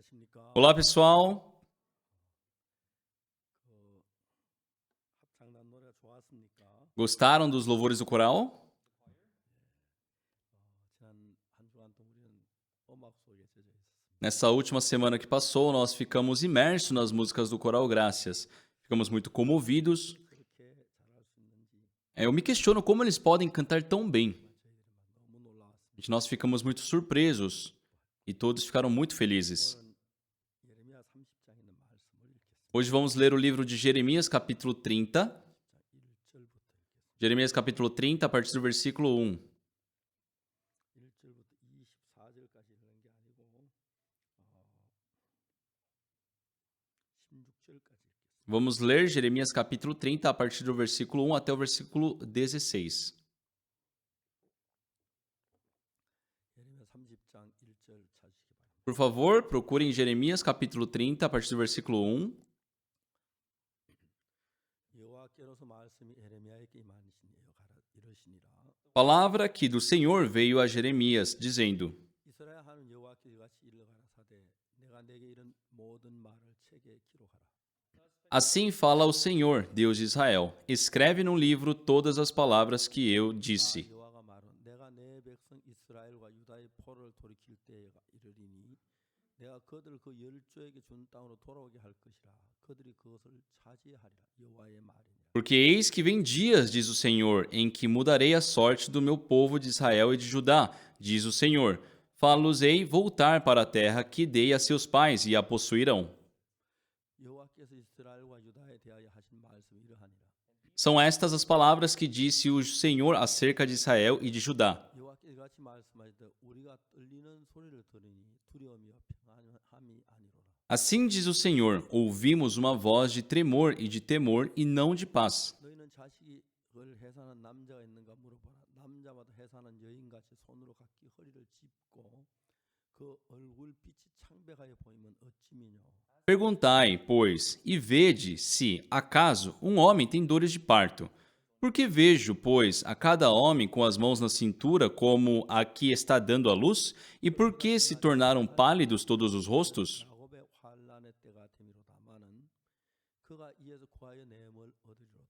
안녕하십니까? Olá, pessoal. 그 합창단 노래 좋았습니까? Gostaram dos louvores do coral? 지난 한 주간 동안 우리는 음악 속에 젖어 있었습니다. Nessa última semana que passou, nós ficamos imersos nas músicas do Coral Gracias. Ficamos muito comovidos. 그렇게 잘할 수 있는지 Eu me questiono como eles podem cantar tão bem. 저희들이 막 너무 놀라웠습니다. Nós ficamos muito surpresos e todos ficaram muito felizes. 오늘은 예레미야 30장에 있는 말씀을 읽겠습니다. Hoje vamos ler o livro de Jeremias, capítulo 30. 1절부터 읽겠습니다. Jeremias, capítulo 30, a partir do versículo 1. 1절부터 24절까지 읽는 게 아니고 16절까지 읽겠습니다. Vamos ler Jeremias, capítulo 30, a partir do versículo 1 até o versículo 16. 예레미야 30장 1절 찾으시기 바랍니다. Por favor, procurem Jeremias, capítulo 30, a partir do versículo 1. 여호와께로서 말씀이 예레미야에게 임하시니라 이러시니라. Palavra que do Senhor veio a Jeremias, dizendo: 이스라엘 하는 여호와께 이같이 일러 가라사대 내가 내게 이런 모든 말을 책에 기록하라. Assim fala o Senhor, Deus de Israel: escreve num livro todas as palavras que eu disse. 여호와가 말은 내가 내 백성 이스라엘과 유다의 포를 돌이킬 때에 이르리니 내가 그들을 그 열조에게 준 땅으로 돌아오게 할 것이라. 그들이 그것을 차지하리라. 여호와의 말이니라. Porque eis que vem dias, diz o Senhor, em que mudarei a sorte do meu povo de Israel e de Judá, diz o Senhor. Fá-los-ei voltar para a terra que dei a seus pais e a possuirão. 여호와께서 이스라엘과 유다에 대하여 하신 말씀이 이러하니라. São estas as palavras que disse o Senhor acerca de Israel e de Judá. 여호와께서 이같이 말씀하시되 우리가 떨리는 소리를 들으니 두려움이여 평안함이 아니로라. Assim diz o Senhor: ouvimos uma voz de tremor e de temor e não de paz. 너희는 자식을 해산한 남자가 있는가 물어보라. 남자마다 해산한 여인같이 손으로 각기 허리를 짚고 그 얼굴 빛이 창백하여 보이면 어찌미뇨. Perguntai, pois, e vede se, acaso, um homem tem dores de parto. Porque vejo, pois, a cada homem com as mãos na cintura como a que está dando à luz? E por que se tornaram pálidos todos os rostos? 야곱의 환란의 때가 되미로다마는 그가 이에서 구하여 내음을 얻으리로다.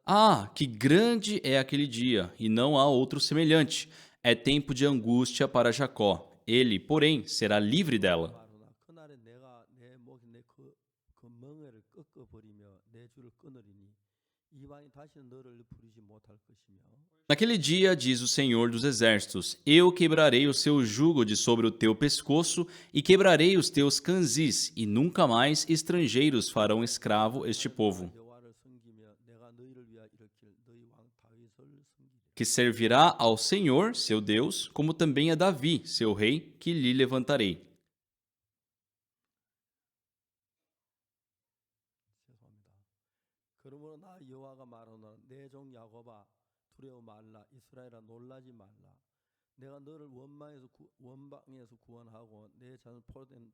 Ah, que grande é aquele dia, e não há outro semelhante. É tempo de angústia para Jacó. Ele, porém, será livre dela. 바로나 그날에 내가 내 목에 그 멍에를 꺾어 버리며 내 줄을 끊으리니 이방이 다시는 너를 부르지 못할 것이며 Naquele dia, diz o Senhor dos Exércitos, eu quebrarei o seu jugo de sobre o teu pescoço e quebrarei os teus canzis, e nunca mais estrangeiros farão escravo este povo, 여호와를 섬기며 내가 너희를 위하여 일으킬 너희 왕 다윗을 섬기리라. que servirá ao Senhor, seu Deus, como também a Davi, seu rei, que lhe levantarei. 죄송합니다. 그러므로 나 여호와가 말하노라 내 종 야곱아 두려워 말라 이스라엘아 놀라지 말라 내가 너를 원방에서 구원하고 내 자손 포로된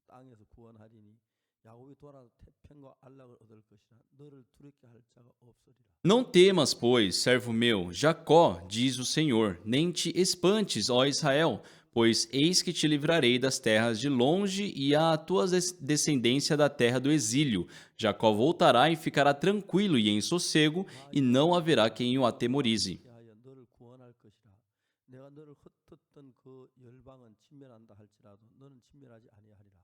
땅에서 구원하리니 야곱이 돌아서 태평과 안락을 얻을 것이라 너를 두렵게 할 자가 없으리라. Não temas, pois, servo meu, Jacó, diz o Senhor, nem te espantes, ó Israel, pois eis que te livrarei das terras de longe e a tua descendência da terra do exílio. Jacó voltará e ficará tranquilo e em sossego, e não haverá quem o atemorize. 하여 너를 구원할 것이라. 내가 너를 흩었던 그 열방은 진멸한다 할지라도 너는 진멸하지 아니하리라.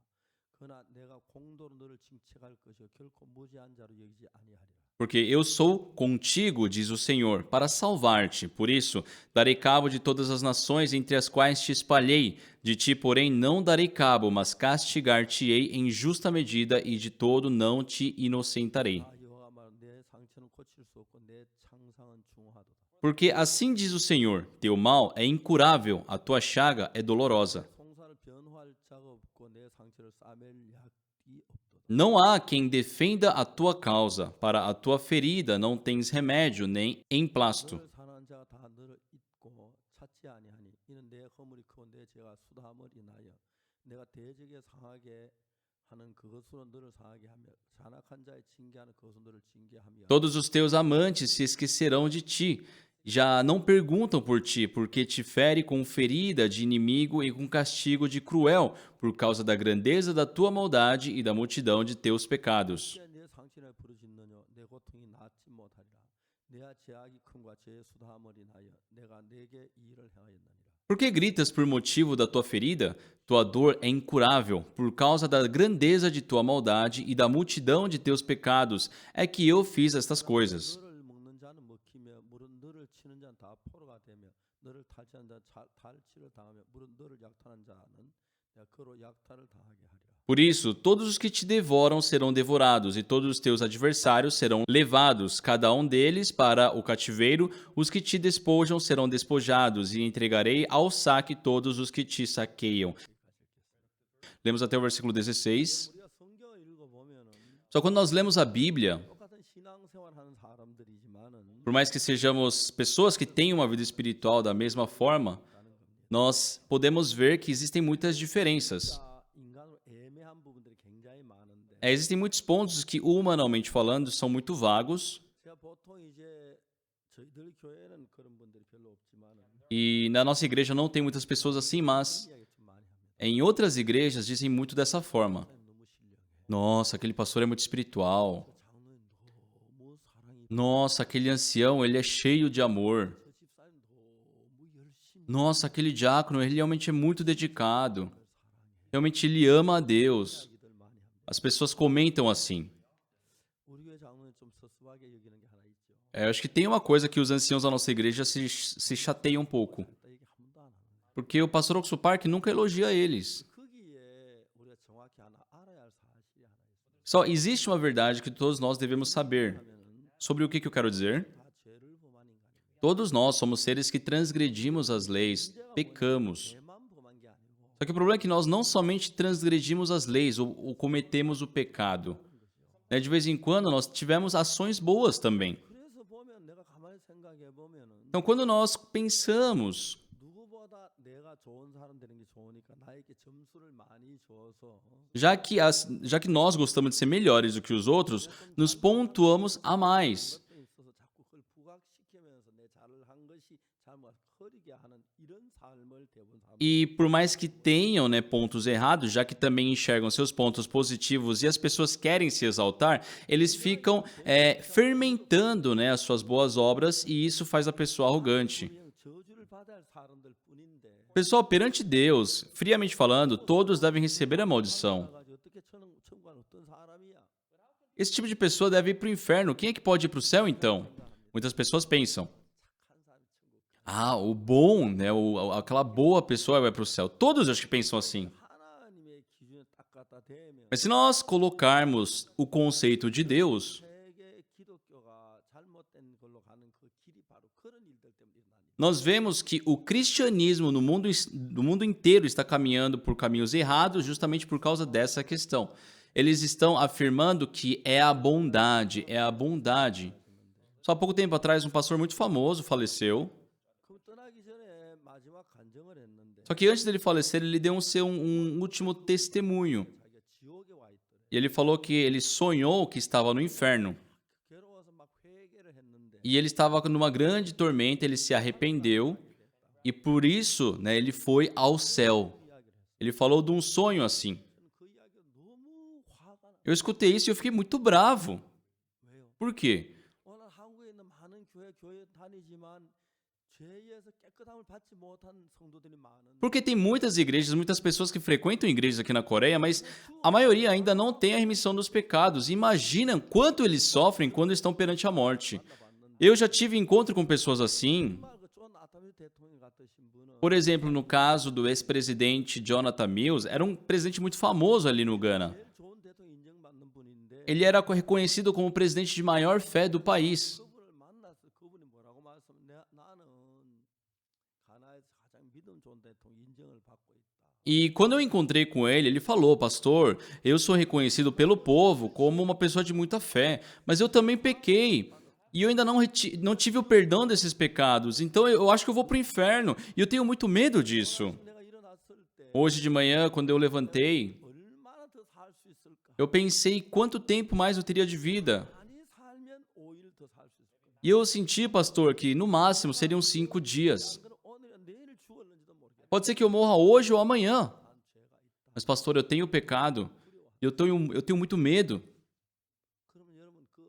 그러나 내가 공도로 너를 징책할 것이요 결코 무지한 자로 여기지 아니하리라. Porque eu sou contigo, diz o Senhor, para salvar-te. Por isso, darei cabo de todas as nações entre as quais te espalhei. De ti, porém, não darei cabo, mas castigar-te-ei em justa medida e de todo não te inocentarei. 아 여호와가 말하는 내 상처는 고칠 수 없고 내 창상은 중하도다. Porque assim diz o Senhor, teu mal é incurável, a tua chaga é dolorosa. 송사를 변호할 자가 없고 내 상처를 싸맬 약이 없도다. Não há quem defenda a tua causa, para a tua ferida não tens remédio nem emplasto. 너를 사랑하는 자가 다 너를 잊고 찾지 아니하니 이는 내 허물이 크고 내 죄가 수다함을 인하여 내가 대적에 상하게 하는 그것으로 너를 상하게 하며 잔악한 자의 징계하는 그것으로 너를 징계하며 Todos os teus amantes se esquecerão de ti, Já não perguntam por ti, porque te fere com ferida de inimigo e com castigo de cruel, por causa da grandeza da tua maldade e da multidão de teus pecados. 어찌 내 상신을 부르짖느냐 내 고통이 낫지 못하리라 내 죄악이 큼과 죄의 수다함을 인하여 내가 내게 이 일을 행하였느니라. Por que gritas por motivo da tua ferida? Tua dor é incurável, por causa da grandeza de tua maldade e da multidão de teus pecados, é que eu fiz estas coisas. 너를 먹는 자는 먹히며 물은 너를 치는 자는 다 포로가 되며 너를 탈취하는 자는 탈취를 당하며 물은 너를 약탈한 자는 내가 그로 약탈을 당하게 하리라. Por isso, todos os que te devoram serão devorados, e todos os teus adversários serão levados, cada um deles para o cativeiro. Os que te despojam serão despojados, e entregarei ao saque todos os que te saqueiam. Lemos até o versículo 16. 우리가 성경을 읽어보면은 Só quando nós lemos a Bíblia, 똑같은 신앙생활하는 사람들이지만은 por mais que sejamos pessoas que têm uma vida espiritual da mesma forma, nós podemos ver que existem muitas diferenças. 인간으로 애매한 부분들이 굉장히 많은데 Existem muitos pontos que, humanamente falando, são muito vagos. 제가 보통 이제 저희들 교회는 그런 분들이 별로 없지만은 E na nossa igreja não tem muitas pessoas assim, mas 이야기 좀 많이 합니다. em outras igrejas dizem muito dessa forma. 너무 신령해. Nossa, aquele pastor é muito espiritual. 장로님 너무 사랑이 Nossa, aquele ancião, ele é cheio de amor. 저 집사님 너무 열심히 Nossa, aquele diácono, ele realmente é muito dedicado. Realmente ele ama a Deus. 이야기들 많이 합니다. As pessoas comentam assim. 우리 교회 장로님 좀 섭섭하게 여기는 게 하나 있죠. Eu acho que tem uma coisa que os anciãos da nossa igreja se chateiam um pouco. 나 얘기 한 번도 안 하는 거예요. Porque o pastor Oxo Park nunca elogia eles. 거기에 우리가 정확히 하나 알아야 할 사실이 하나 있어요. Só existe uma verdade que todos nós devemos saber. 하면은 Sobre o que eu quero dizer? 다 죄를 범한 인간입니다. Todos nós somos seres que transgredimos as leis, pecamos. 죄만 범한 게 아니고 Só que o problema é que nós não somente transgredimos as leis ou cometemos o pecado. Né, de vez em quando nós tivemos ações boas também. 그래서 보면 내가 가만히 생각해 보면은 Então, quando nós pensamos, 누구보다 내가 좋은 사람 되는 게 좋으니까 나에게 점수를 많이 줘서 já que nós gostamos de ser melhores do que os outros, nos pontuamos a mais. 어떤 있어서 자꾸 그걸 부각시키면서 내 잘을 한 것이 잘못 흐리게 하는 이런 삶을 대부분 사람 E por mais que tenham, né, pontos errados, já que também enxergam seus pontos positivos e as pessoas querem se exaltar, eles ficam fermentando, né, as suas boas obras e isso faz a pessoa arrogante. 그냥 저주를 받아야 할 사람들 뿐인데 Pessoal, perante Deus, friamente falando, todos devem receber a maldição. 가지고 어떻게 천국한 어떤 사람이야? Esse tipo de pessoa deve ir para o inferno. Quem é que pode ir para o céu, então? Muitas pessoas pensam, 착한 사람이 천국. ah, o bom, né, aquela boa pessoa vai para o céu. Todos acho que pensam assim. 하나님의 기준에 딱 갖다 대면 Mas se nós colocarmos o conceito de Deus, 세계 기독교가 잘못된 걸로 가는 그 길이 바로 그런 일들 때문에 일어나는 nós vemos que o cristianismo no mundo inteiro está caminhando por caminhos errados justamente por causa dessa questão. Eles estão afirmando que é a bondade, é a bondade. Só há pouco tempo atrás, um pastor muito famoso faleceu. 그 떠나기 전에 마지막 간증을 했는데 Só que antes dele falecer, ele deu um último testemunho. 자기가 지옥에 와 있더래. E ele falou que ele sonhou que estava no inferno. 괴로워서 막 회개를 했는데 E ele estava numa grande tormenta, ele se arrependeu. E por isso, né, ele foi ao céu. 이야기를 했어요. Ele falou de um sonho assim. 저는 그 이야기가 너무 화가 나. Eu escutei isso e eu fiquei muito bravo. 왜요? Por quê? 오늘 한국에 있는 많은 교회 다니지만 죄에서 깨끗함을 받지 못한 성도들이 많은. Porque tem muitas igrejas, muitas pessoas que frequentam igrejas aqui na Coreia, mas a maioria ainda não tem a remissão dos pecados. Imagina quanto eles sofrem quando estão perante a morte. Eu já tive encontro com pessoas assim. 정말 그존 아타미 대통령 같으신 분은 Por exemplo, no caso do ex-presidente Jonathan Mills, era um presidente muito famoso ali no Ghana. 제일 좋은 대통령 인정받는 분인데 Ele era reconhecido como o presidente de maior fé do país. 그분을 만나서 그분이 뭐라고 말씀? 나는 가나에서 가장 믿음 좋은 대통령 인정을 받고 있다. E quando eu encontrei com ele, ele falou, pastor, eu sou reconhecido pelo povo como uma pessoa de muita fé, mas eu também pequei. E eu ainda não tive o perdão desses pecados, então eu acho que eu vou para o inferno. E eu tenho muito medo disso. 내가 일어났을 때 Hoje de manhã, quando eu levantei, 얼마나 더 살 수 있을까? eu pensei quanto tempo mais eu teria de vida. 많이 살면 5일 더 살 수 있을까? E eu senti, pastor, que no máximo seriam 5 dias. 그럼 오늘이나 내일 죽을는지도 모르겠다. Pode ser que eu morra hoje ou amanhã. 난 죄가 있다. Mas, pastor, eu tenho pecado. E eu tenho muito medo. 그러면 여러분 그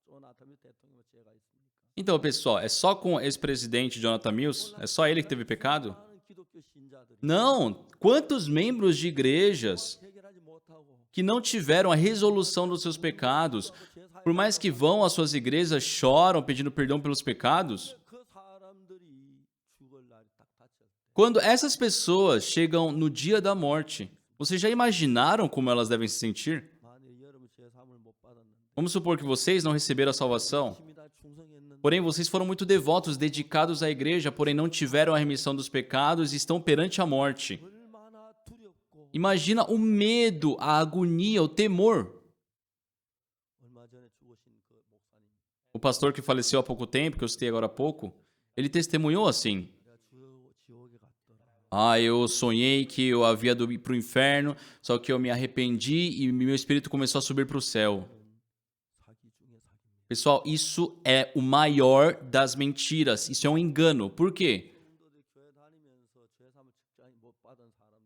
존 아타미 대통령 죄가 있습니까? Então, pessoal, é só com o ex-presidente Jonathan Mills? É só ele que teve pecado? 많은 기독교 신자들이 Não. Quantos membros de igrejas 해결하지 못하고 que não tiveram a resolução dos seus pecados, por mais que vão às suas igrejas, choram pedindo perdão pelos pecados? 그 사람들이 죽을 날이 딱 닥쳤을 때 Quando essas pessoas chegam no dia da morte, vocês já imaginaram como elas devem se sentir? 만일 여러분 죄 사함을 못 받았는데 Vamos supor que vocês não receberam a salvação, 열심히 다 충성했는데 porém vocês foram muito devotos, dedicados à igreja, porém não tiveram a remissão dos pecados e estão perante a morte. 얼마나 두렵고 Imagina o medo, a agonia, o temor. 얼마 전에 죽으신 그 목사님 O pastor que faleceu há pouco tempo, que eu citei agora há pouco, ele testemunhou assim: 내가 지옥에 갔더라. Ah, eu sonhei que eu havia ido para o inferno, só que eu me arrependi e meu espírito começou a subir para o céu. 사기 중에 사기입니다. Pessoal, isso é o maior das mentiras. Isso é um engano. Por quê? 성도들이 교회 다니면서 죄 사함을 직장히 못 받은 사람들에게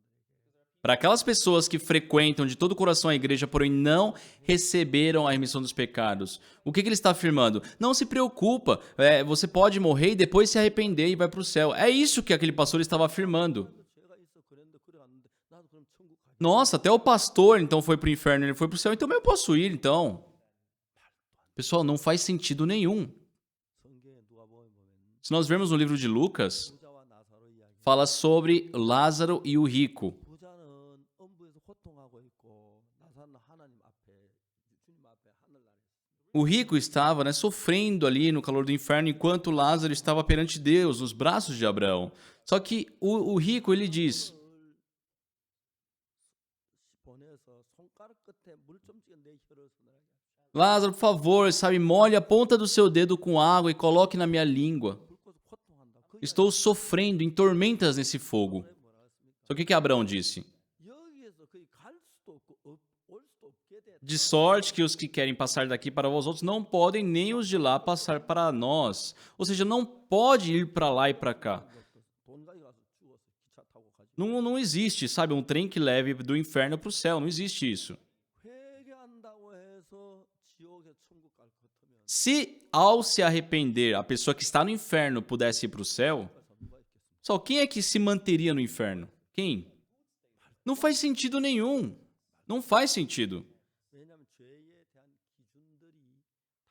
Para aquelas pessoas que frequentam de todo o coração a igreja, porém não receberam a remissão dos pecados. O que ele está afirmando? Não se preocupa, você pode morrer e depois se arrepender e vai para o céu. É isso que aquele pastor estava afirmando. 죄가 있어 그랬는데 그래 갔는데 나도 그럼 천국 가지. Nossa, até o pastor então foi para o inferno, ele foi para o céu, então eu posso ir então. Pessoal, não faz sentido nenhum. 성경에 누가복음에 보면 Se nós vermos no livro de Lucas, 부자와 나사로 이야기. fala sobre Lázaro e o rico. 부자는 엄부에서 고통하고 있고 나사는 하나님 앞에 주님 앞에 하늘나라에 O rico estava, sofrendo ali no calor do inferno, enquanto Lázaro estava perante Deus, nos braços de Abraão. Só que o rico, ele diz: 보내서 손가락 끝에 물 좀 찍어 내 혀를 서늘하게. Lázaro, por favor, molhe a ponta do seu dedo com água e coloque na minha língua. 붉고서 고통한다. 그 Estou sofrendo em tormentas nesse fogo. 뭐라 했습니까? Só que Abraão disse? 여기에서 거기 갈 수도 없고 올 수도 없게 돼. De sorte que os que querem passar daqui para vós outros não podem, nem os de lá passar para nós. Ou seja, não pode ir para lá e para cá. 돈 가지고 가서 죽어서 기차 타고 가지. Não existe, sabe, um trem que leve do inferno para o céu. Não existe isso. 회개한다고 해서 지옥에 천국 갈 것 같으면 Se, ao se arrepender, a pessoa que está no inferno pudesse ir para o céu, 누가 있겠습니까? só quem é que se manteria no inferno? Quem? Não faz sentido nenhum. Não faz sentido. 왜냐하면 죄에 대한 기준들이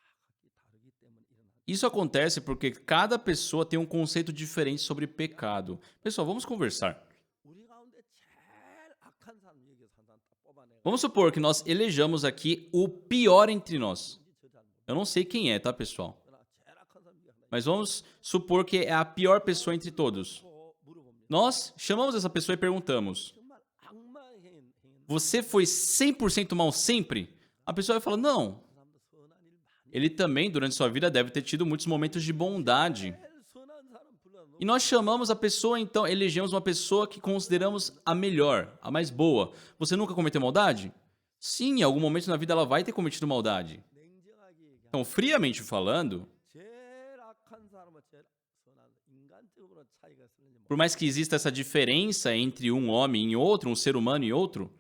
다 각기 다르기 때문에 일어나는. Isso acontece porque cada pessoa tem um conceito diferente sobre pecado. Pessoal, vamos conversar. 우리 가운데 제일 악한 사람 여기서 한 사람 다 뽑아내고 Vamos supor que nós elejamos aqui o pior entre nós. 저자 안 보고 Eu não sei quem é, tá, pessoal? 그러나 제일 악한 사람 여기 하나 Mas vamos supor que é a pior pessoa entre todos. 있고 물어봅니다. Nós chamamos essa pessoa e perguntamos: 정말 악마의 행했는데 Você foi 100% mal sempre? A pessoa vai falar: Não. 그 사람도 선한 일 많이. Ele também, durante sua vida, deve ter tido muitos momentos de bondade. 제일 선한 사람 불러놓고 E nós chamamos a pessoa, então, elegemos uma pessoa que consideramos a melhor, a mais boa. Você nunca cometeu maldade? Sim, em algum momento na vida ela vai ter cometido maldade. 냉정하게 얘기하면 Então, friamente falando, 제일 악한 사람은 제일 선한 인간적으로 차이가 있을지 por mais que exista essa diferença entre um homem e outro, um ser humano e outro,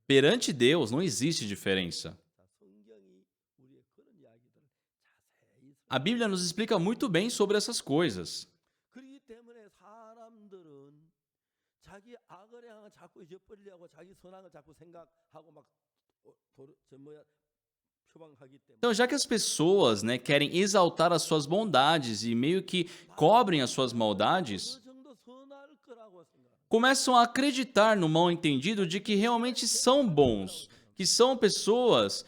perante Deus não existe diferença. 자, 성경이 우리의 그런 이야기들을 자세히 A Bíblia nos explica muito bem sobre essas coisas. 그렇기 때문에 사람들은 자기 악을 향해 자꾸 잊어버리려고 자기 선한 걸 자꾸 생각하고 막 표방하기 때문에 Então, já que as pessoas, querem exaltar as suas bondades e meio que cobrem as suas maldades, 어느 정도 선할 거라고 생각합니다. começam a acreditar no mal entendido de que realmente são bons, que são pessoas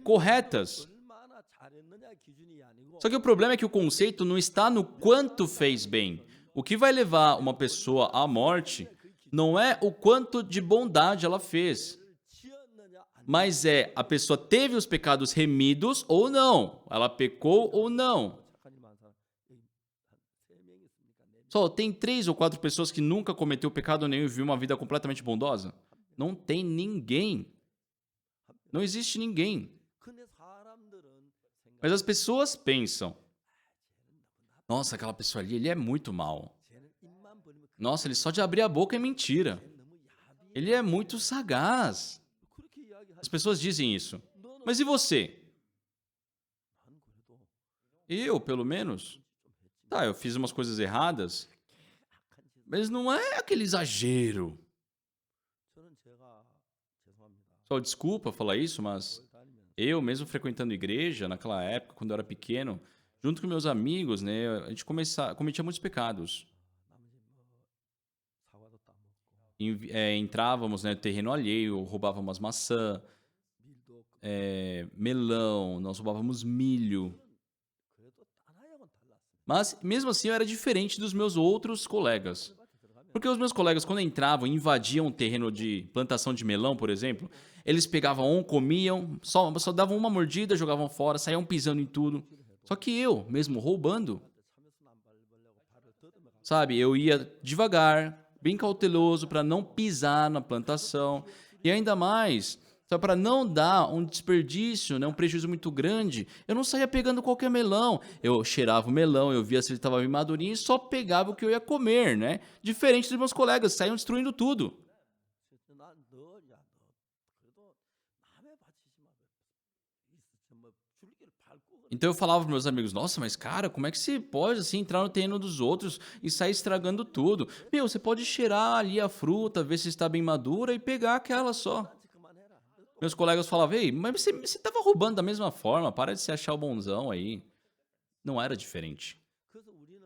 corretas. 얼마나 잘했느냐 기준이 아니고 Só que o problema é que o conceito não está no quanto fez bem. O que vai levar uma pessoa à morte não é o quanto de bondade ela fez, 지었느냐 안 mas é a pessoa teve os pecados remidos ou não. Ela pecou ou não. 착한 일만 한 사람 여기 한 3명 있습니까? 4명. Só tem 3 ou 4 pessoas que nunca cometeu pecado nenhum e viu uma vida completamente bondosa? Não tem ninguém. Não existe ninguém. 근데 사람들은 생각 Mas as pessoas pensam, nossa, aquela pessoa ali, ele é muito mal. 쟤는 입만 벌리면 Nossa, ele só de abrir a boca é mentira. 쟤는 너무 야비해. Ele é muito sagaz. 그렇게 이야기하지. As pessoas dizem isso. 너는 Mas e você? 난 그래도 Eu, pelo menos? 좀 했지. Tá, eu fiz umas coisas erradas, 악한 짓. mas não é aquele exagero. 저는 제가 죄송합니다. Só desculpa falar isso, mas 교회 다니면서 eu, mesmo frequentando igreja, naquela época, quando eu era pequeno, junto com meus amigos, né, a gente cometia muitos pecados. 남의 집 사과도 따먹고 Entrávamos, né, no terreno alheio, roubávamos maçã, 밀도 melão, nós roubávamos milho. 그래도 하나하고는 달랐어요. Mas, mesmo assim, eu era diferente dos meus outros colegas. 밭에 들어가면 Porque os meus colegas, quando entravam e invadiam um terreno de plantação de melão, por exemplo, eles pegavam um, comiam, só davam uma mordida, jogavam fora, saíam pisando em tudo. Só que eu, mesmo roubando, 참외순 안 밟으려고 발을 더듬어 가. sabe, eu ia devagar, bem cauteloso para não pisar na plantação. E ainda mais, só para não dar um desperdício, né, um prejuízo muito grande, eu não saía pegando qualquer melão. Eu cheirava o melão, eu via se ele estava bem madurinho e só pegava o que eu ia comer, né? Diferente dos meus colegas, saíam destruindo tudo. 난너야너 그래도 남의 밭이지 마. 뭐 줄기를 밟고 그래. Então eu falava para meus amigos, nossa, mas cara, como é que você pode assim entrar no terreno dos outros e sair estragando tudo? Meu, você pode cheirar ali a fruta, ver se está bem madura e pegar aquela só. 딴짓 그만해라. Meus colegas falavam, ei, mas você estava roubando da mesma forma, para de se achar o bonzão aí. Não era diferente. 그래서 우리는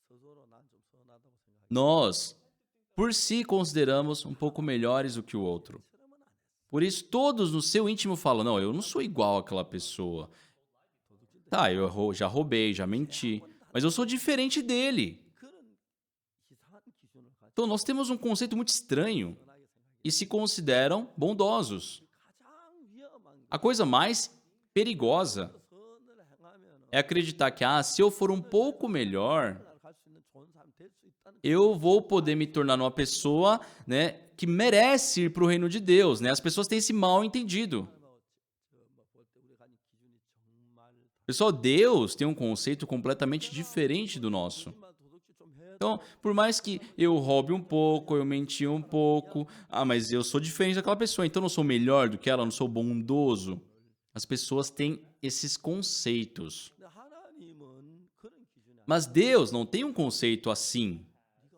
스스로 난 좀 선하다고 생각해. Nós, por si, consideramos um pouco melhores do que o outro. 처럼은 안 했어. Por isso, todos no seu íntimo falam, não, eu não sou igual àquela pessoa. Tá, eu já roubei, já menti, mas eu sou diferente dele. 그런 이상한 기준을 가지고 Então, nós temos um conceito muito estranho 선하게 생각해. e se consideram bondosos. 가장 위험한 게 A coisa mais perigosa 선을 행하면 é acreditar que, se eu for um pouco melhor, 갈수 있는 좋은 사람 될 수 있다는 eu vou poder me tornar uma pessoa, né, que merece ir para o reino de Deus, né? As pessoas têm esse mal entendido. 볼때 우리가 가진 기준이 정말 Pessoal, Deus tem um conceito completamente diferente do nosso. 만 도덕질 좀 해야 Então, por mais que eu roube um pouco, eu menti um pouco, mas eu sou diferente daquela pessoa, então eu não sou melhor do que ela, eu não sou bondoso. As pessoas têm esses conceitos. 근데 하나님은 그런 기준이 아니야. Mas Deus não tem um conceito assim. 네가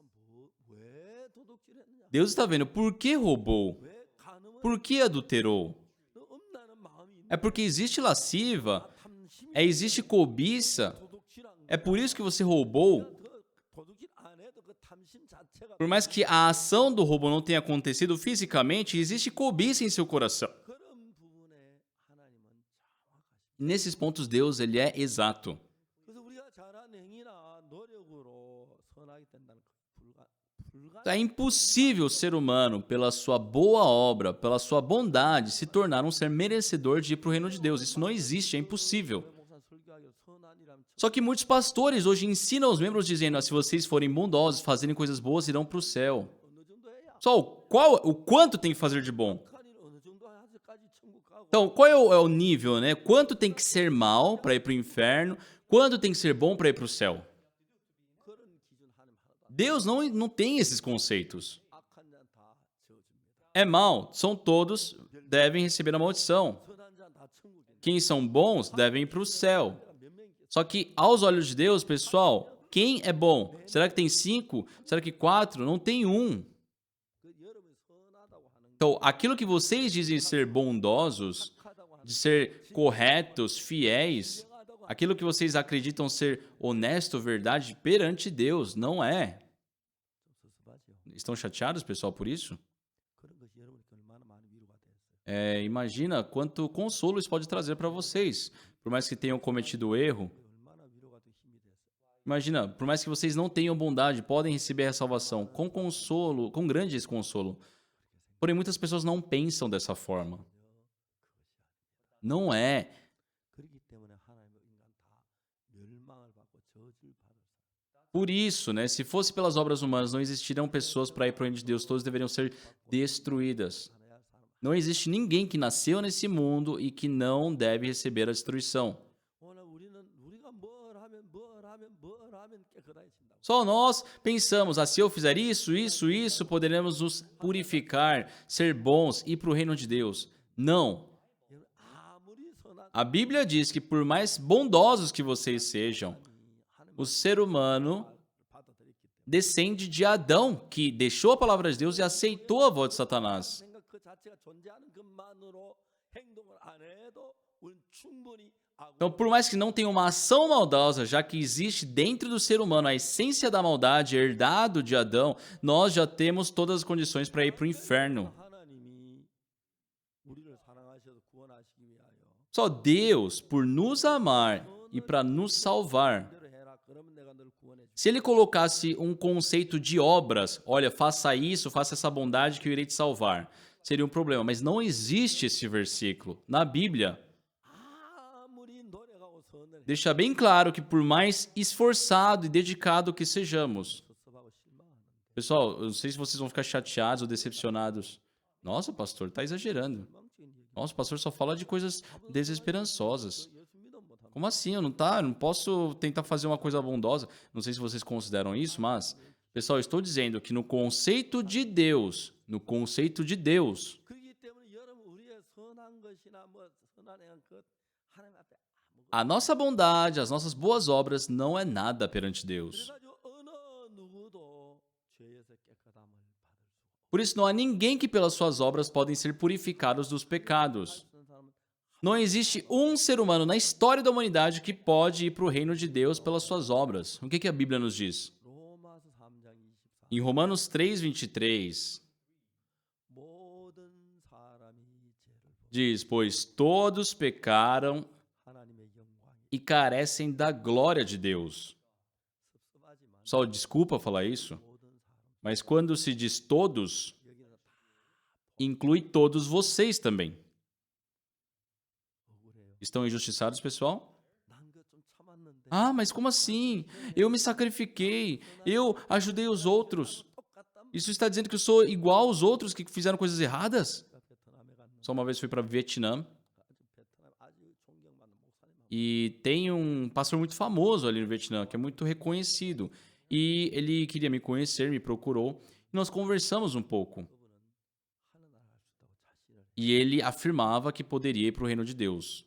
왜 도덕질했느냐? Deus está vendo por que roubou, 왜 간음을 por que adulterou. 너 음란한 마음이 있는 É porque existe lasciva, 탐심이 existe cobiça. 도덕질한 거. É por isso que você roubou. 그 도덕질 안 해도 그 탐심 자체가 Por mais que a ação do roubo não tenha acontecido fisicamente, existe cobiça em seu coração. 그런 부분에 하나님은 정확하십니다. Nesses pontos, Deus ele é exato. 그래서 우리가 잘한 행위나 노력으로 선하게 된다는 거 불가 É impossível o ser humano, pela sua boa obra, pela sua bondade, se tornar um ser merecedor de ir para o reino de Deus. Isso não existe, é impossível. 목사 설교하기로 선한이라면 Só que muitos pastores hoje ensinam os membros dizendo, se vocês forem bondosos, fazerem coisas boas, irão para o céu. 어느 정도 해야 Só o quanto tem que fazer de bom? 착한 일 어느 정도 해야지까지 천국 가고 Então, qual é o nível, né? Quanto tem que ser mal para ir para o inferno? Quanto tem que ser bom para ir para o céu? 그런 기준 하나님 하나도 안 Deus não tem esses conceitos. 악한 자는 다 지어집니다. É mal, são todos, devem receber a maldição. 선한 자는 다 천국에 Quem são bons devem ir para o céu. 몇 명이 있겠어요? Só que, aos olhos de Deus, pessoal, quem é bom? Será que tem 5? Será que 4? Não tem um. 그 여러분이 선하다고 하는 게 Então, aquilo que vocês dizem ser bondosos, 착하다고 하는 de ser corretos, fiéis, 행하다고 하는 aquilo que vocês acreditam ser honesto, verdade, perante Deus, não é. 좀 섭섭하죠. Estão chateados, pessoal, por isso? 그런 것이 여러분께 얼마나 많은 위로가 됐어요. Imagina quanto consolo isso pode trazer para vocês. Por mais que tenham cometido erro, 얼마나 위로가 돼 힘이 됐어요. imagina, por mais que vocês não tenham bondade, podem receber a salvação com consolo, com grande consolo. Porém, muitas pessoas não pensam dessa forma. Não é. 그렇기 때문에 하나님의 인간 다 멸망을 받고 저주를 받을 사람. Por isso, né, se fosse pelas obras humanas, não existiriam pessoas para ir para o reino de Deus, todas deveriam ser destruídas. 살아야 할 사람. Não existe ninguém que nasceu nesse mundo e que não deve receber a destruição. Só nós pensamos, se eu fizer isso, poderemos nos purificar, ser bons, ir para o reino de Deus. Não. A Bíblia diz que por mais bondosos que vocês sejam, o ser humano descende de Adão, que deixou a palavra de Deus e aceitou a voz de Satanás. Então, por mais que não tenha uma ação maldosa, já que existe dentro do ser humano a essência da maldade, herdado de Adão, nós já temos todas as condições para ir para o inferno. Só Deus, por nos amar e para nos salvar, se Ele colocasse um conceito de obras, olha, faça isso, faça essa bondade que eu irei te salvar, seria um problema. Mas não existe esse versículo na Bíblia. Deixa bem claro que por mais esforçado e dedicado que sejamos, pessoal, eu não sei se vocês vão ficar chateados ou decepcionados. Nossa, pastor, tá exagerando. Nossa, o pastor só fala de coisas desesperançosas. Como assim? Eu não posso tentar fazer uma coisa bondosa. Não sei se vocês consideram isso, mas, pessoal, eu estou dizendo que no conceito de Deus, a nossa bondade, as nossas boas obras não é nada perante Deus. Por isso, não há ninguém que pelas suas obras podem ser purificados dos pecados. Não existe um ser humano na história da humanidade que pode ir para o reino de Deus pelas suas obras. O que a Bíblia nos diz? Em Romanos 3:23, diz, pois todos pecaram e carecem da glória de Deus. Só desculpa falar isso, mas quando se diz todos, inclui todos vocês também. Estão injustiçados, pessoal? Mas como assim? Eu me sacrifiquei, eu ajudei os outros. Isso está dizendo que eu sou igual aos outros que fizeram coisas erradas? Só uma vez fui para Vietnã e tem um pastor muito famoso ali no Vietnã, que é muito reconhecido. E ele queria me conhecer, me procurou, e nós conversamos um pouco. E ele afirmava que poderia ir para o reino de Deus.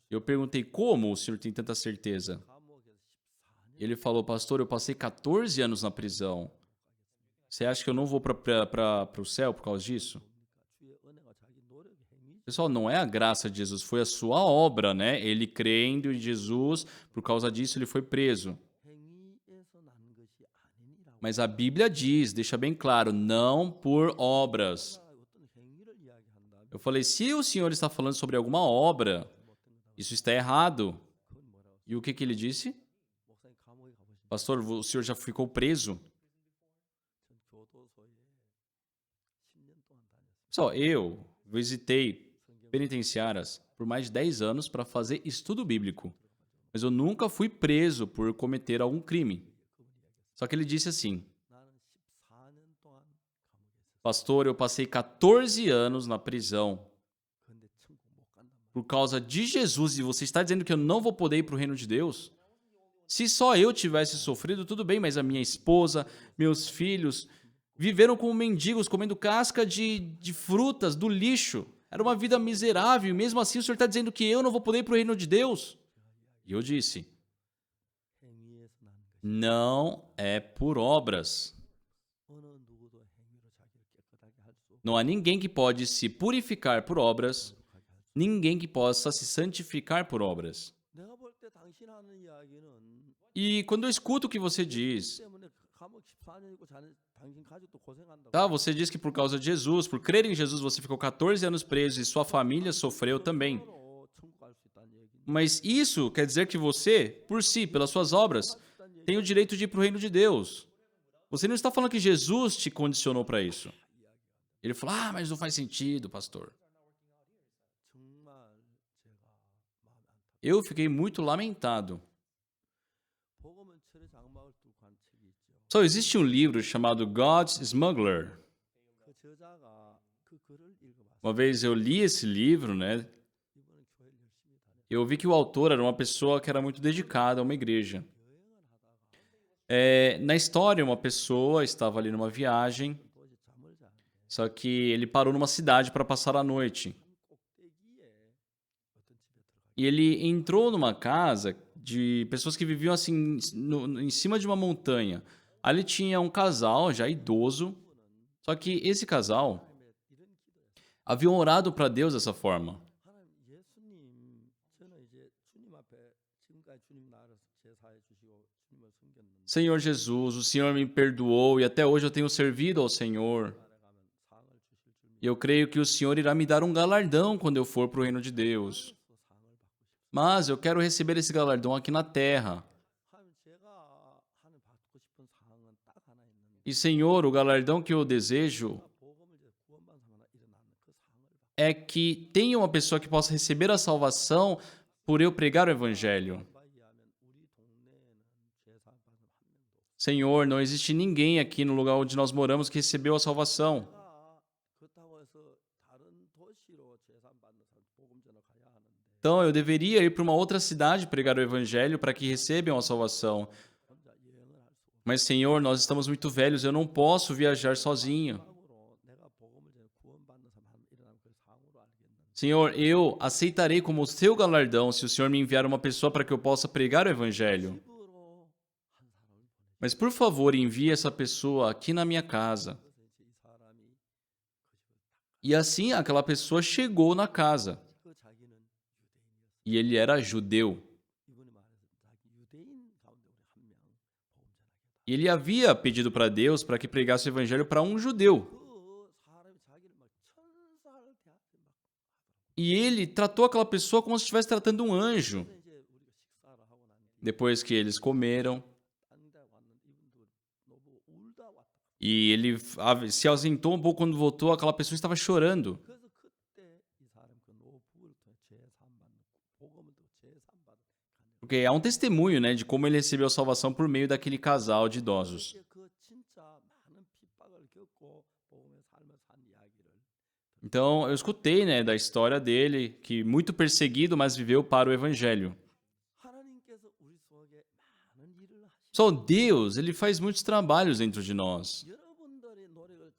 Eu perguntei, como o senhor tem tanta certeza? Ele falou, pastor, eu passei 14 anos na prisão. Você acha que eu não vou para o céu por causa disso? Pessoal, não é a graça de Jesus, foi a sua obra, né? Ele crendo em Jesus, por causa disso ele foi preso. Mas a Bíblia diz, deixa bem claro, não por obras. Eu falei, se o senhor está falando sobre alguma obra, isso está errado. E o que ele disse? Pastor, o senhor já ficou preso? Pessoal, eu visitei penitenciárias por mais de 10 anos para fazer estudo bíblico. Mas eu nunca fui preso por cometer algum crime. Só que ele disse assim, pastor, eu passei 14 anos na prisão por causa de Jesus e você está dizendo que eu não vou poder ir para o reino de Deus? Se só eu tivesse sofrido, tudo bem, mas a minha esposa, meus filhos, viveram como mendigos, comendo casca de frutas, do lixo. Era uma vida miserável e mesmo assim o senhor está dizendo que eu não vou poder ir para o reino de Deus? E eu disse, não é por obras. Não há ninguém que pode se purificar por obras, ninguém que possa se santificar por obras. E quando eu escuto o que você diz, você diz que por causa de Jesus, por crer em Jesus, você ficou 14 anos preso e sua família sofreu também. Mas isso quer dizer que você, por si, pelas suas obras, tem o direito de ir para o reino de Deus. Você não está falando que Jesus te condicionou para isso. Ele falou, mas não faz sentido, pastor. Eu fiquei muito lamentado. Só existe um livro chamado God's Smuggler. Uma vez eu li esse livro, né? Eu vi que o autor era uma pessoa que era muito dedicada a uma igreja. Na história, uma pessoa estava ali numa viagem, 도저히 잠을 자는데 só que ele parou numa cidade para passar a noite. 산 꼭대기에 어떤 집에 들어가 E ele entrou numa casa de pessoas que viviam assim em cima de uma montanha. Ali tinha um casal já idoso, só que esse casal 하나님의 이런 기도였어요. haviam orado para Deus dessa forma. 하나님 예수님 저는 이제 주님 앞에 지금까지 주님 나를 제사해 주시고 주님을 섬겼는데 Senhor Jesus, o Senhor me perdoou e até hoje eu tenho servido ao Senhor. 따라가면 상을 주실 줄 E eu creio que o Senhor irá me dar um galardão quando eu for para o reino de Deus. 믿어서 상을 받고 싶습니다. Mas eu quero receber esse galardão aqui na terra. 하나님 제가 하나님 받고 싶은 상은 딱 하나 있는데 E Senhor, o galardão que eu desejo 복음을 이제 구원받은 사람이 일어나는 그 상을 받고 é que tenha uma pessoa que possa receber a salvação por eu pregar o evangelho. 바에 하면 우리 동네에는 제사 받은 한 명도 없어요. Senhor, não existe ninguém aqui no lugar onde nós moramos que recebeu a salvação. 제가 그렇다고 해서 다른 도시로 제사 받는 사람 복음 전하 가야 하는데 Então eu deveria ir para uma outra cidade pregar o evangelho para que recebam a salvação. 혼자 여행을 할 수 없어요. Mas Senhor, nós estamos muito velhos, eu não posso viajar sozinho. 마지막으로 내가 복음을 전해 구원받는 사람 한 일어나는 그 상으로 알겠는데 Senhor, eu aceitarei como seu galardão se o Senhor me enviar uma pessoa para que eu possa pregar o evangelho. 집으로 한 사람을 보내. Mas por favor, envie essa pessoa aqui na minha casa. 그래서 이제 이 사람이 그 집을 E assim aquela pessoa chegou na casa. 그 자기는 유대인이었어요. E ele era judeu. 이분이 말해서 자기 유대인 가운데 우리 한 명 복음 전하겠다. E ele havia pedido para Deus para que pregasse o evangelho para um judeu. 그 사람이 자기를 막 천사를 대하듯 막 E ele tratou aquela pessoa como se estivesse tratando um anjo. 그래서 이제 우리가 식사를 하고 난 뒤에 Depois que eles comeram, 딴데 왔는데 이분도 너무 울다 왔다. e ele se ausentou um pouco quando voltou, aquela pessoa estava chorando. 그래서 그때 이 사람 그 노부를 통해 제삼 받는 복음을 또 제삼 받은 Porque há um testemunho, né, de como ele recebeu a salvação por meio daquele casal de idosos. 이제 그 진짜 많은 핍박을 겪고 복음의 삶을 산 이야기를 Então, eu escutei, né, da história dele, que muito perseguido, mas viveu para o evangelho. 하나님께서 우리 속에 많은 일을 하시고 Só Deus, ele faz muitos trabalhos dentro de nós. 여러분들의 노력을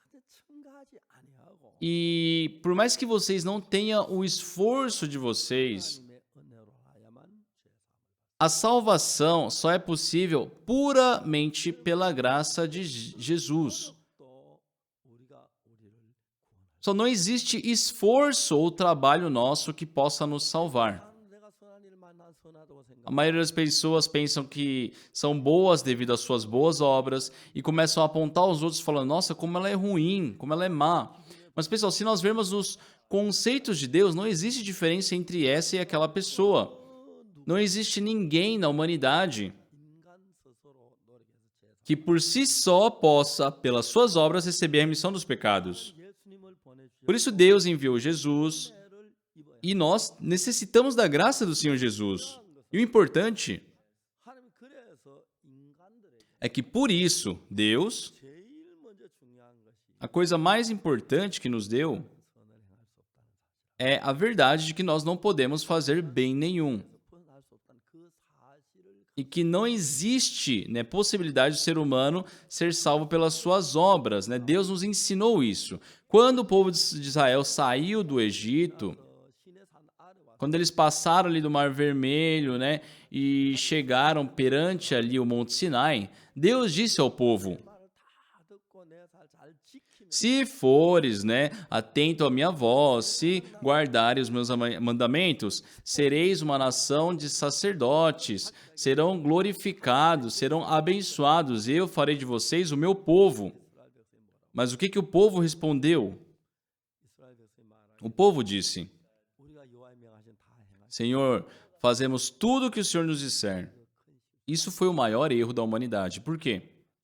전혀 첨가하지 아니하고 E por mais que vocês não tenham o esforço de vocês, 하나님의 은혜로 하야만 제삼을 a salvação só é possível puramente pela graça de Jesus. 또 우리가 우리를 구원할 Só não existe esforço ou trabalho nosso que possa nos salvar. 나는 내가 선한 일만 난 선하다고 A 생각. maioria das pessoas pensam que são boas devido às suas boas obras e começam a apontar os outros falando, nossa, como ela é ruim, como ela é má. Mas, pessoal, se nós vermos os conceitos de Deus, não existe diferença entre essa e aquela pessoa. Não existe ninguém na humanidade 인간 스스로 노력해서 제삼. que por si só possa, pelas suas obras, receber a remissão dos pecados. 예수님을 보내주셨고 Por isso Deus enviou Jesus 은혜를 입어야 e nós necessitamos da graça do Senhor Jesus. E o importante 하나님 그래서 인간들에게 é que por isso Deus, 제일 먼저 중요한 것이 a coisa mais importante que nos deu 선을 행할 수 없다는 사실. é a verdade de que nós não podemos fazer bem nenhum. 선할 수 없다는 그 사실을 E que não existe, né, possibilidade do ser humano ser salvo pelas suas obras. Né? Deus nos ensinou isso. Quando o povo de Israel saiu do Egito, 신의 산 아래 와서 quando eles passaram ali do Mar Vermelho, né, e chegaram perante ali o Monte Sinai, Deus disse ao povo: 말을 다 듣고 내 살 잘 지키면 se fores, né, atento à minha voz, se guardares os meus mandamentos, sereis uma nação de sacerdotes, serão glorificados, serão abençoados, eu farei de vocês o meu povo. 이스라엘 백성이 뭐라고? Mas o que o povo respondeu? 이스라엘 백성이 말하기 O povo disse: 우리가 여호와의 명하신 다 행할 Senhor, fazemos tudo o que o Senhor nos disser. Isso foi o maior erro da humanidade. Por quê?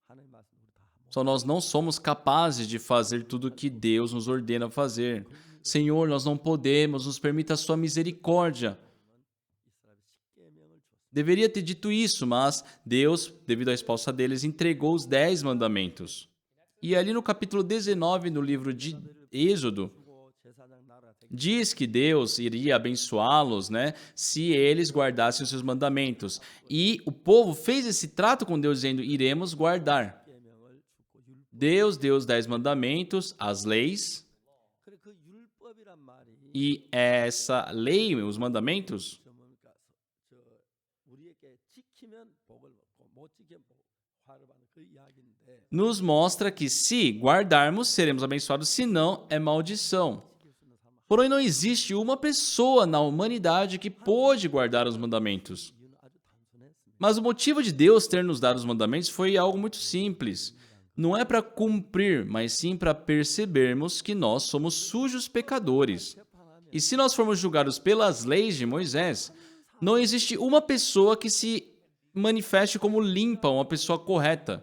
하나님 말씀 우리 다 못. Só nós não somos capazes de fazer tudo o que Deus nos ordena fazer. Senhor, nós não podemos, nos permita a sua misericórdia. 이스라엘 십계명을 줬어. Deveria ter dito isso, mas Deus, devido à resposta deles, entregou os 10 mandamentos. E ali no capítulo 19, no livro de Êxodo, 주고 제사장 나라 diz que Deus iria abençoá-los, né, se eles guardassem os seus mandamentos. E o povo fez esse trato com Deus, dizendo: iremos guardar. 계명을 주고 율법. Deus deu os 10 mandamentos, as leis, 그래 그 율법이란 말이 e essa lei, os mandamentos, 뭡니까? 저 우리에게 지키면 복을 받고 못 지키면 화를 받는 그 이야기인데 nos mostra que se guardarmos, seremos abençoados, se não, é maldição. 지킬 수 있는 사람 Porém, não existe uma pessoa na humanidade que pôde guardar os mandamentos. 이유는 아주 단순했습니다. Mas o motivo de Deus ter nos dado os mandamentos foi algo muito simples. Não é para cumprir, mas sim para percebermos que nós somos sujos pecadores. E se nós formos julgados pelas leis de Moisés, não existe uma pessoa que se manifeste como limpa, uma pessoa correta.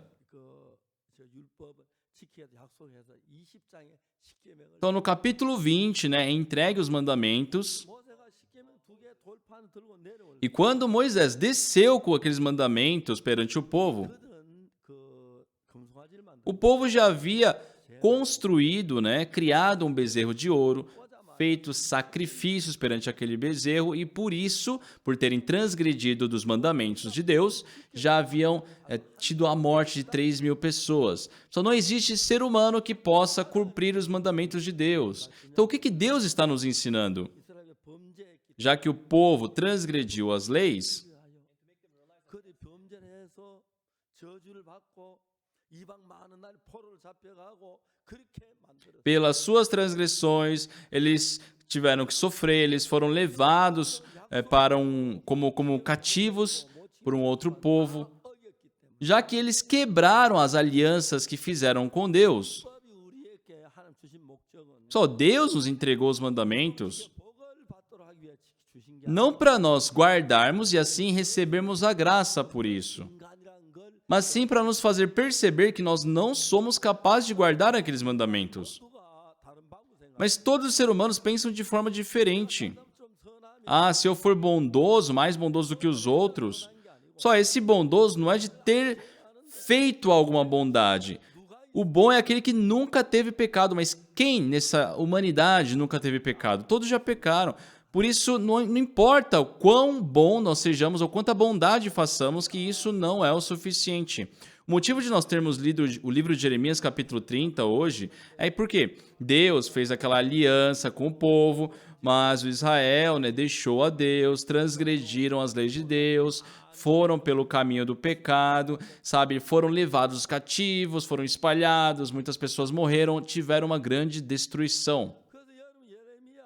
저 율법을 지켜야 약속해서 20장에 십계명을 Então, no capítulo 20, né, entregue os mandamentos. 모세가 십계명 두 개 돌판 들고 내려올 E quando Moisés desceu com aqueles mandamentos perante o povo, 그들은 그 금송아지를 만들고 o povo já havia construído, né, criado um bezerro de ouro, feito sacrifícios perante aquele bezerro, e por isso, por terem transgredido dos mandamentos de Deus, já haviam tido a morte de 3.000 pessoas. Só não existe ser humano que possa cumprir os mandamentos de Deus. Então, o que Deus está nos ensinando? 이스라엘이 범죄했기 Já que o povo transgrediu as leis, 때문에 그들이 범죄를 해서 저주를 받고 이방 많은 날 포로를 잡혀가고 그렇게 만들었어요. pelas suas transgressões, eles tiveram que sofrer, eles foram levados para como cativos por um outro povo, 어겼기 때문에 já que eles quebraram as alianças que fizeram com Deus. 법이 우리에게 하나님 주신 목적은 Só Deus nos entregou os mandamentos, 복을 받도록 하기 위해 주신 게 não para nós guardarmos e assim recebermos a graça por isso, 인간이란 걸 mas sim para nos fazer perceber que nós não somos capazes de guardar aqueles mandamentos. 누가 다른 방법 생각. Mas todos os seres humanos pensam de forma diferente. 좀 선하면 Ah, se eu for bondoso, mais bondoso do que os outros. Só esse bondoso não é de ter feito alguma bondade. O bom é aquele que nunca teve pecado, mas quem nessa humanidade nunca teve pecado? Todos já pecaram. Por isso, não importa o quão bom nós sejamos ou quanta bondade façamos, que isso não é o suficiente. O motivo de nós termos lido o livro de Jeremias, capítulo 30, hoje, é porque Deus fez aquela aliança com o povo, mas o Israel, né, deixou a Deus, transgrediram as leis de Deus, foram pelo caminho do pecado, sabe? Foram levados cativos, foram espalhados, muitas pessoas morreram, tiveram uma grande destruição. 그래서 여러분 예레미야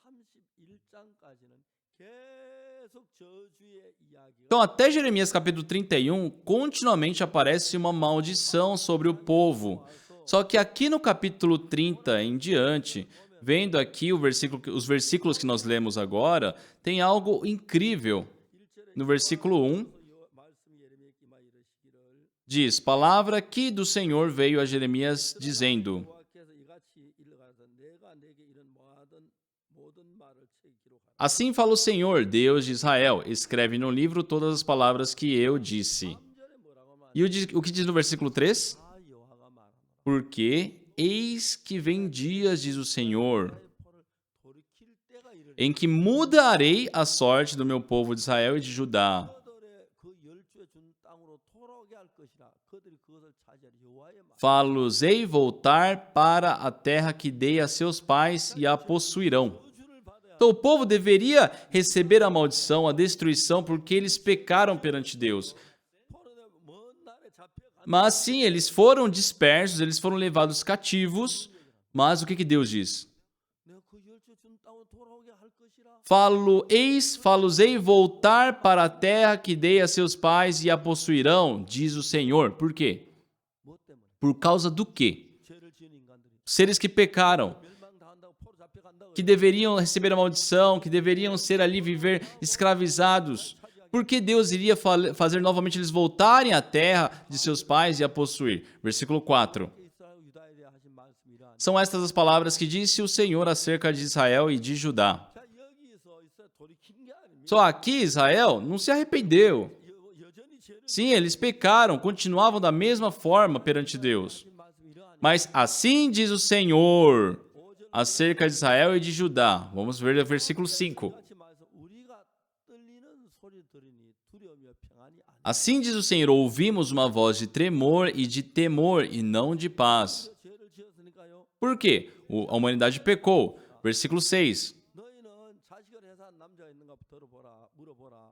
31장까지는 계속 저주의 이야기가 Então, até Jeremias capítulo 31, continuamente aparece uma maldição sobre o povo. Só que aqui no capítulo 30 em diante, vendo aqui os versículos que nós lemos agora, tem algo incrível. No versículo 1, 말씀이 예레미야에게 임하 이르시기를 diz: palavra que do Senhor veio a Jeremias dizendo: 여호와께서 이같이 일러가서 내가 내게 이런 모든 말을 책 기록하라. assim fala o Senhor, Deus de Israel, escreve no livro todas as palavras que eu disse. 3절에 뭐라고 말해? E o que diz no versículo 3? 다 여호와가 말하노라. Porque eis que vem dias, diz o Senhor, 포를 돌이킬 때가 이르리. em que mudarei a sorte do meu povo de Israel e de Judá. 그들의 그 열주에 준 땅으로 돌아오게 할 것이라. 그들이 그것을 차지할 여호와의 말. Fá-los-ei voltar para a terra que dei a seus pais e a possuirão. 저주를 받아야 Então o povo deveria receber a maldição, a destruição, porque eles pecaram perante Deus. 포로는 먼 날에 잡혀간 Mas sim, eles foram dispersos, eles foram levados cativos. Mas o que Deus diz? 내가 그 열주에 준 땅으로 돌아오게 할 것이라. Fá-los-ei voltar para a terra que dei a seus pais e a possuirão, diz o Senhor. Por quê? 뭐 때문에? Por causa do quê? 죄를 지은 인간들이 Seres que pecaram, 멸망당한다고 포로 잡혀간다고. que deveriam receber a maldição, que deveriam ser ali viver escravizados. Por que Deus iria fazer novamente eles voltarem à terra de seus pais e a possuir? Versículo 4. 이스라엘 유다에 대해 하신 말씀이 이러하니. São estas as palavras que disse o Senhor acerca de Israel e de Judá. 자 여기서 이스라엘 돌이킨 게 아닙니다. Só aqui Israel não se arrependeu. 여전히 죄를 Sim, eles pecaram, continuavam da mesma forma perante Deus. 하신 말씀이 이러하니. Mas assim diz o Senhor. 5절 acerca de Israel e de Judá. Vamos ver o versículo 5. 같이 말해서 우리가 떨리는 소리 들으니 두려움이며 평안이 아니라. Assim diz o Senhor, ouvimos uma voz de tremor e de temor e não de paz. 죄를 지었으니까요. Por quê? A humanidade pecou. Versículo 6. 너희는 자식을 해산한 남자가 있는가 들어보라 물어보라.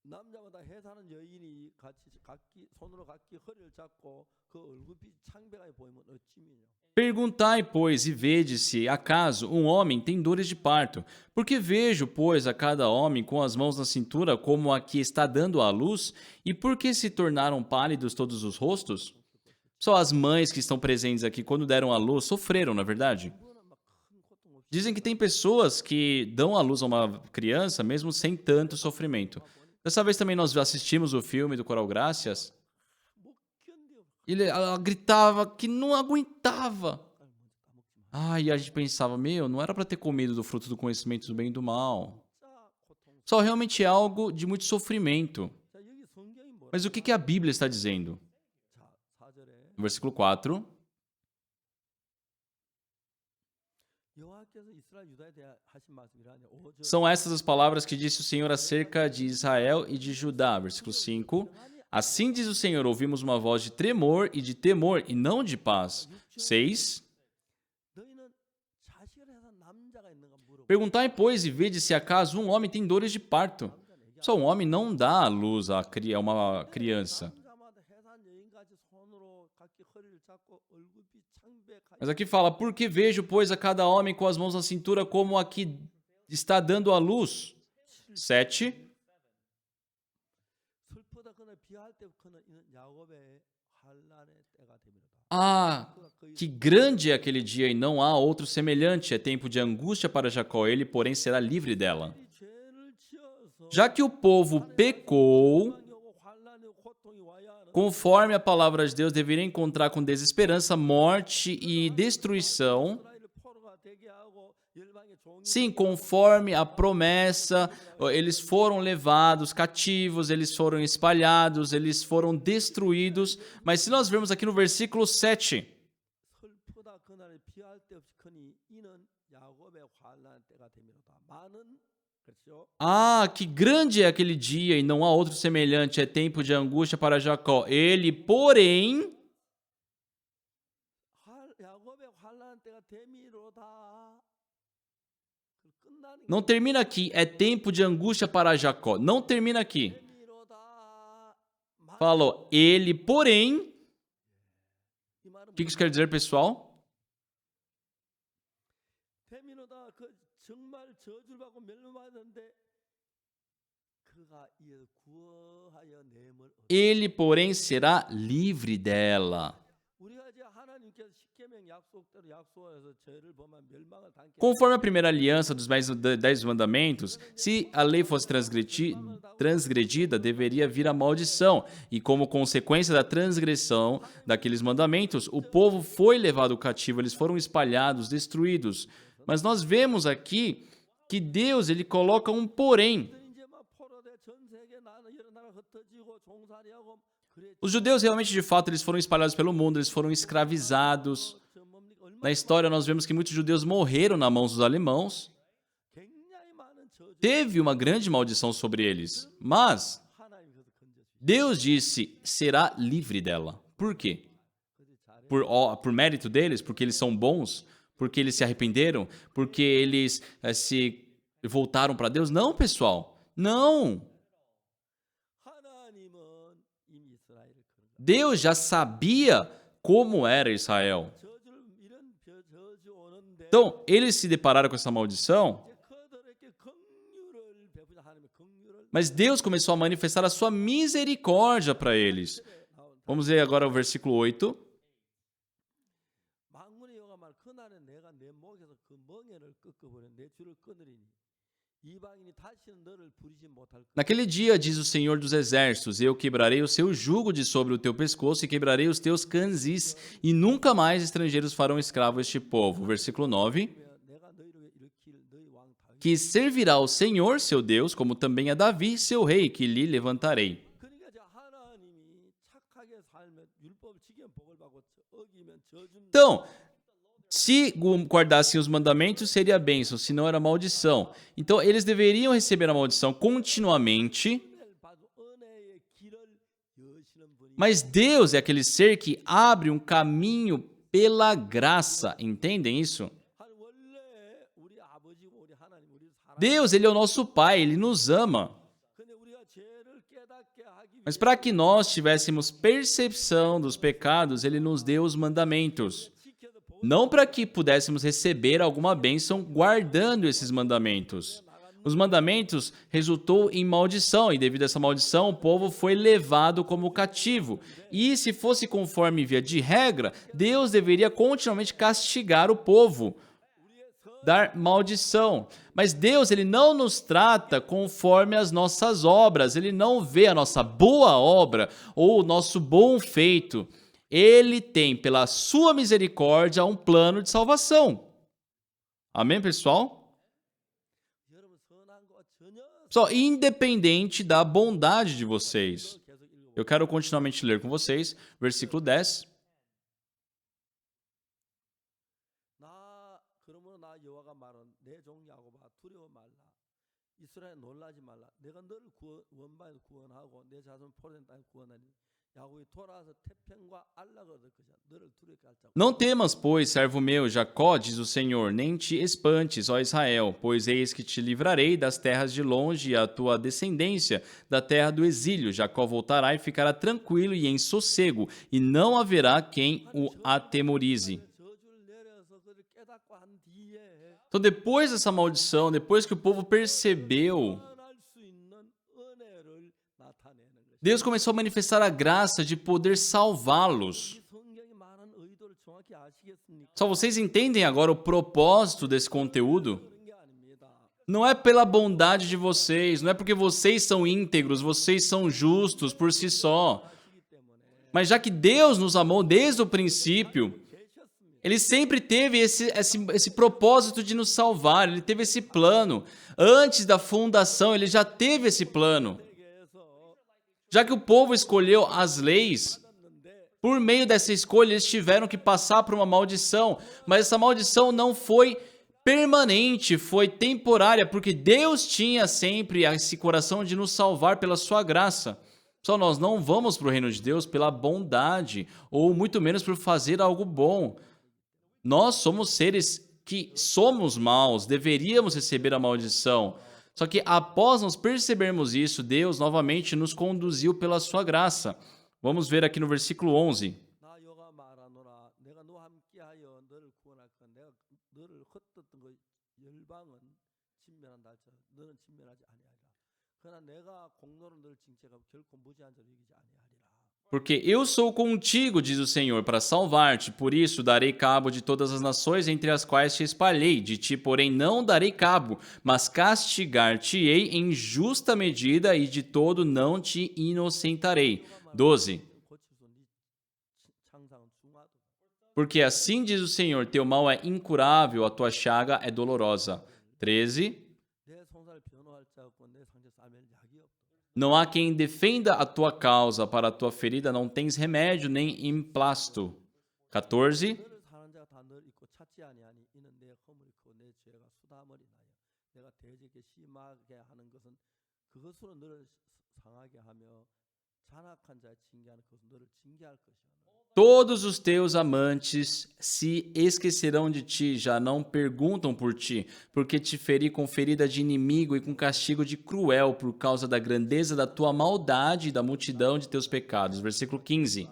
남자마다 해산한 여인이 각기 손으로 각기 허리를 잡고 그 얼굴빛 창백하게 보이면 어찌미뇨. Perguntai, pois, e vede se, acaso, um homem tem dores de parto. Porque vejo, pois, a cada homem com as mãos na cintura como a que está dando à luz, e por que se tornaram pálidos todos os rostos? Só as mães que estão presentes aqui, quando deram à luz, sofreram, na verdade? Dizem que tem pessoas que dão à luz a uma criança mesmo sem tanto sofrimento. Dessa vez também nós assistimos o filme do Coral Gracias. 못 견뎌. Ela gritava que não aguentava. E a gente pensava, não era para ter comido do fruto do conhecimento do bem e do mal. 진짜 고통. Só realmente é algo de muito sofrimento. 자, 여기 성경이 뭐라? Mas o que a Bíblia está dizendo? 자, 4절에 No versículo 4. 여호와께서 이스라엘 유다에 대해 하신 말씀이라니 5절. São essas as palavras que disse o Senhor acerca de Israel e de Judá. Versículo 5. Assim diz o Senhor, ouvimos uma voz de tremor e de temor e não de paz. 6. 너희는 자식을 해산 남자가 있는가 물어보라. Perguntai, pois, e vede se acaso um homem tem dores de parto. Só um homem não dá à luz a uma criança. 남자마다 해산 여인까지 손으로 각기 허리를 잡고 얼굴빛 창백하게. Mas aqui fala, porque vejo, pois, a cada homem com as mãos na cintura como a que está dando à luz. 7. 슬프다 그나 비할 때부터는 이는 야곱의 환란의 때가 되리로다. Que grande é aquele dia e não há outro semelhante. É tempo de angústia para Jacó, ele, porém, será livre dela. 죄를 지어서 Já que o povo pecou, 환란의 고통이 와야 하는 conforme a palavra de Deus, deveria encontrar com desesperança, morte e destruição. 이스라엘을 포로가 되게 하고 열방의 종이 Sim, conforme a promessa, eles foram levados cativos, eles foram espalhados, eles foram destruídos. Mas se nós vermos aqui no versículo 7, 슬프다 그날에 비할 데 없이 크니 이는 야곱의 환란의 때가 되리로다. 많은 그렇죠? que grande é aquele dia e não há outro semelhante, é tempo de angústia para Jacó. Ele, porém, 야곱의 환란의 때가 되미로다. 끝나는 não termina aqui, é tempo de angústia para Jacó. Não termina aqui. 되미로다. Falou, ele, porém, 이 말은 o que isso quer dizer, pessoal? 되미로다. 그 정말 저주를 받고 멸망하는데 그가 이에 구하여 내물 Ele, porém, será livre dela. 우리가 이제 하나님께서 십계명 약속대로 약속해서 죄를 범한 멸망을 당케 Conforme a primeira aliança dos 10 mandamentos, se a lei fosse transgredida, deveria vir a maldição. E como consequência da transgressão daqueles mandamentos, o povo foi levado cativo, eles foram espalhados, destruídos. Mas nós vemos aqui que Deus, ele coloca um porém. 이제 막 포로돼 전 세계 나는 여러 나라 흩어지고 종살이하고 그래 Os judeus realmente, de fato, eles foram espalhados pelo mundo, eles foram escravizados. 저 뭡니까 얼마 Na história, nós vemos que muitos judeus morreram nas mãos dos alemãos. 굉장히 많은 저주 Teve uma grande maldição sobre eles. Mas 하나님께서 건져 주시. Deus disse, será livre dela. Por quê? 그들이 잘해. Por mérito deles? Porque eles são bons? Porque eles se arrependeram? Porque eles se voltaram para Deus? Não, pessoal. Não. 하나님은 이미 이스라엘을 그런 거. Deus já sabia como era Israel. 저주를 이런 저주 오는데 Então, eles se depararam com essa maldição, 이제 그들에게 긍휼을 베푸자 하나님의 긍휼을 mas Deus começou a manifestar a sua misericórdia para eles. Vamos ver agora o versículo 8. 만군의 여호와 말 그날에 내가 내 목에서 그 멍에를 꺾어버려 내 줄을 끊으리니 이방인이 다시는 너를 부리지 못할 것이다. Naquele dia, diz o Senhor dos Exércitos, eu quebrarei o seu jugo de sobre o teu pescoço e quebrarei os teus canzis, e nunca mais estrangeiros farão escravo este povo. Versículo 9. 내가 너희를 일으킬 너희 왕 다윗. Que servirá ao Senhor, seu Deus, como também a Davi, seu rei, que lhe levantarei. 그러니까 이제 하나님이 착하게 살면 율법 지키면 복을 받고 어기면 저주는 Então, Se guardassem os mandamentos, seria bênção, se não era maldição. Então, eles deveriam receber a maldição continuamente, 은혜를 받고 은혜의 길을 여시는 분이 mas Deus é aquele ser que abre um caminho pela graça. Entendem isso? 원래 우리 아버지고 우리 하나님 우리 사랑. Deus, Ele é o nosso Pai, Ele nos ama. 근데 우리가 죄를 깨닫게 하기 Mas para que nós tivéssemos percepção dos pecados, Ele nos deu os mandamentos. 지켜도 보 Não para que pudéssemos receber alguma bênção guardando esses mandamentos. Os mandamentos resultou em maldição, e devido a essa maldição, o povo foi levado como cativo. E se fosse conforme via de regra, Deus deveria continuamente castigar o povo, dar maldição. Mas Deus, Ele não nos trata conforme as nossas obras, Ele não vê a nossa boa obra ou o nosso bom feito. Ele tem, pela sua misericórdia, um plano de salvação. Amém, pessoal? 여러분 선한 거 전혀 Só independente da bondade de vocês. 계속 읽어. Eu quero continuamente ler com vocês, versículo 10. 그러므로 나 여호와가 말한 내 종 야곱아 두려워 말라. 이스라엘 놀라지 말라. 내가 너를 원방에서 구원하고 내 자손 포로된 땅에 구원하니 야곱이 돌아와서 태평과 안락을 얻을 것이야. 너를 두렵게 할 자고. Não temas, pois, servo meu, Jacó, diz o Senhor, nem te espantes, ó Israel, pois eis que te livrarei das terras de longe e a tua descendência da terra do exílio. Jacó voltará e ficará tranquilo e em sossego, e não haverá quem o atemorize. 저주를 내려서 그를 깨닫고 한 뒤에 Então, depois dessa maldição, depois que o povo percebeu, 구원할 수 있는 은혜를 나타내는 것이. Deus começou a manifestar a graça de poder salvá-los. 이 성경이 말하는 의도를 정확히 아시겠습니까? Só vocês entendem agora o propósito desse conteúdo? 그런 게 아닙니다. Não é pela bondade de vocês, não é porque vocês são íntegros, vocês são justos por si só. 아시기 때문에 Mas já que Deus nos amou desde o princípio, 계셨습니다. Ele sempre teve esse propósito de nos salvar, Ele teve esse plano. Antes da fundação, Ele já teve esse plano. 세계에서 Já que o povo escolheu as leis, 받았는데 por meio dessa escolha, eles tiveram que passar por uma maldição. Mas essa maldição não foi permanente, foi temporária, porque Deus tinha sempre esse coração de nos salvar pela sua graça. Só nós não vamos para o reino de Deus pela bondade, ou muito menos por fazer algo bom. Nós somos seres que somos maus, deveríamos receber a maldição. Só que após nós percebermos isso, Deus novamente nos conduziu pela sua graça. Vamos ver aqui no versículo 11. 나 여호와 말하노라 내가 너와 함께하여 너를 구원할 건 내가 너를 헛되었던 그 열방은 진멸한다 할지라 너는 진멸하지 아니하리라 그러나 내가 공로로 너를 징책하고 결코 무지한 자를 이기지 아니하리라. Porque eu sou contigo, diz o Senhor, para salvar-te. Por isso darei cabo de todas as nações entre as quais te espalhei. De ti, porém, não darei cabo, mas castigar-te-ei em justa medida e de todo não te inocentarei. 12. 고치소 네 창상은 중하도 Porque assim diz o Senhor, teu mal é incurável, a tua chaga é dolorosa. 13. 내 송사를 변호할 자 없고 내 상처 싸맬 약이 없다. Não há quem defenda a tua causa, para a tua ferida não tens remédio nem emplasto. 14. 너를 사는 자가 다 너를 잊고 찾지 아니하니 이는 내 허물이 크고 내 죄가 수다머리 나여 내가 대적에 심하게 하는 것은 그것으로 너를 상하게 하며 잔악한 자의 징계하는 것은 너를 징계할 것이야. Todos os teus amantes se esquecerão de ti, já não perguntam por ti, porque te feri com ferida de inimigo e com castigo de cruel por causa da grandeza da tua maldade e da multidão de teus pecados. Versículo 15.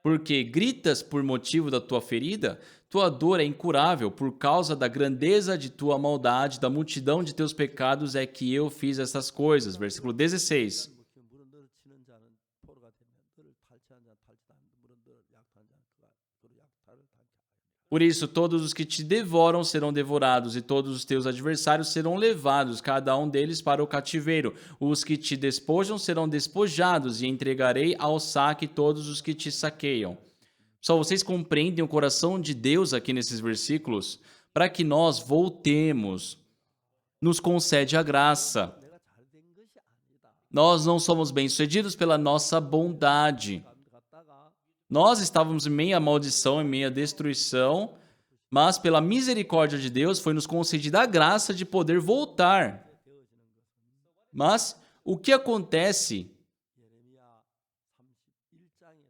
Porque gritas por motivo da tua ferida, tua dor é incurável, por causa da grandeza de tua maldade, da multidão de teus pecados é que eu fiz essas coisas. Versículo 16. 물은 너를 치는 자는 포로가 되며 너를 탈취한 자는 탈취하며 물은 너를 약탈한 자는 그로 약탈을 당케 하리라. Por isso, todos os que te devoram serão devorados, e todos os teus adversários serão levados, cada um deles para o cativeiro. Os que te despojam serão despojados, e entregarei ao saque todos os que te saqueiam. Só vocês compreendem o coração de Deus aqui nesses versículos? Para que nós voltemos, nos concede a graça. 내가 잘된 것이 아니다. Nós não somos bem-sucedidos pela nossa bondade. 갔다가 Nós estávamos em meio à maldição, em meio à destruição, mas pela misericórdia de Deus foi nos concedida a graça de poder voltar. Mas o que acontece? 예레미야 31장에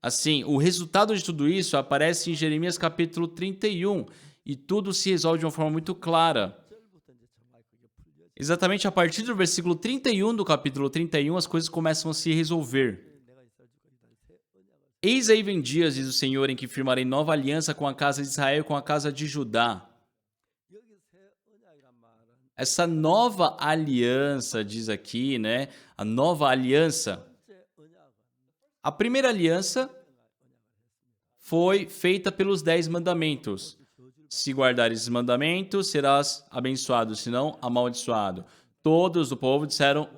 Assim, o resultado de tudo isso aparece em Jeremias capítulo 31 e tudo se resolve de uma forma muito clara. 절부터 이제 정말 그게 풀려져. Exatamente a partir do versículo 31 do capítulo 31, as coisas começam a se resolver. 내가 있어주고 이달 새 언약을 Eis aí vem dias, diz o Senhor, em que firmarei nova aliança com a casa de Israel e com a casa de Judá. 여기 새 언약이란 말은 Essa nova aliança, diz aqui, né? A nova aliança. 번째 언약은 A primeira aliança foi feita pelos 10 mandamentos. Se guardares esses mandamentos, serás abençoado, senão amaldiçoado. Todos o povo disseram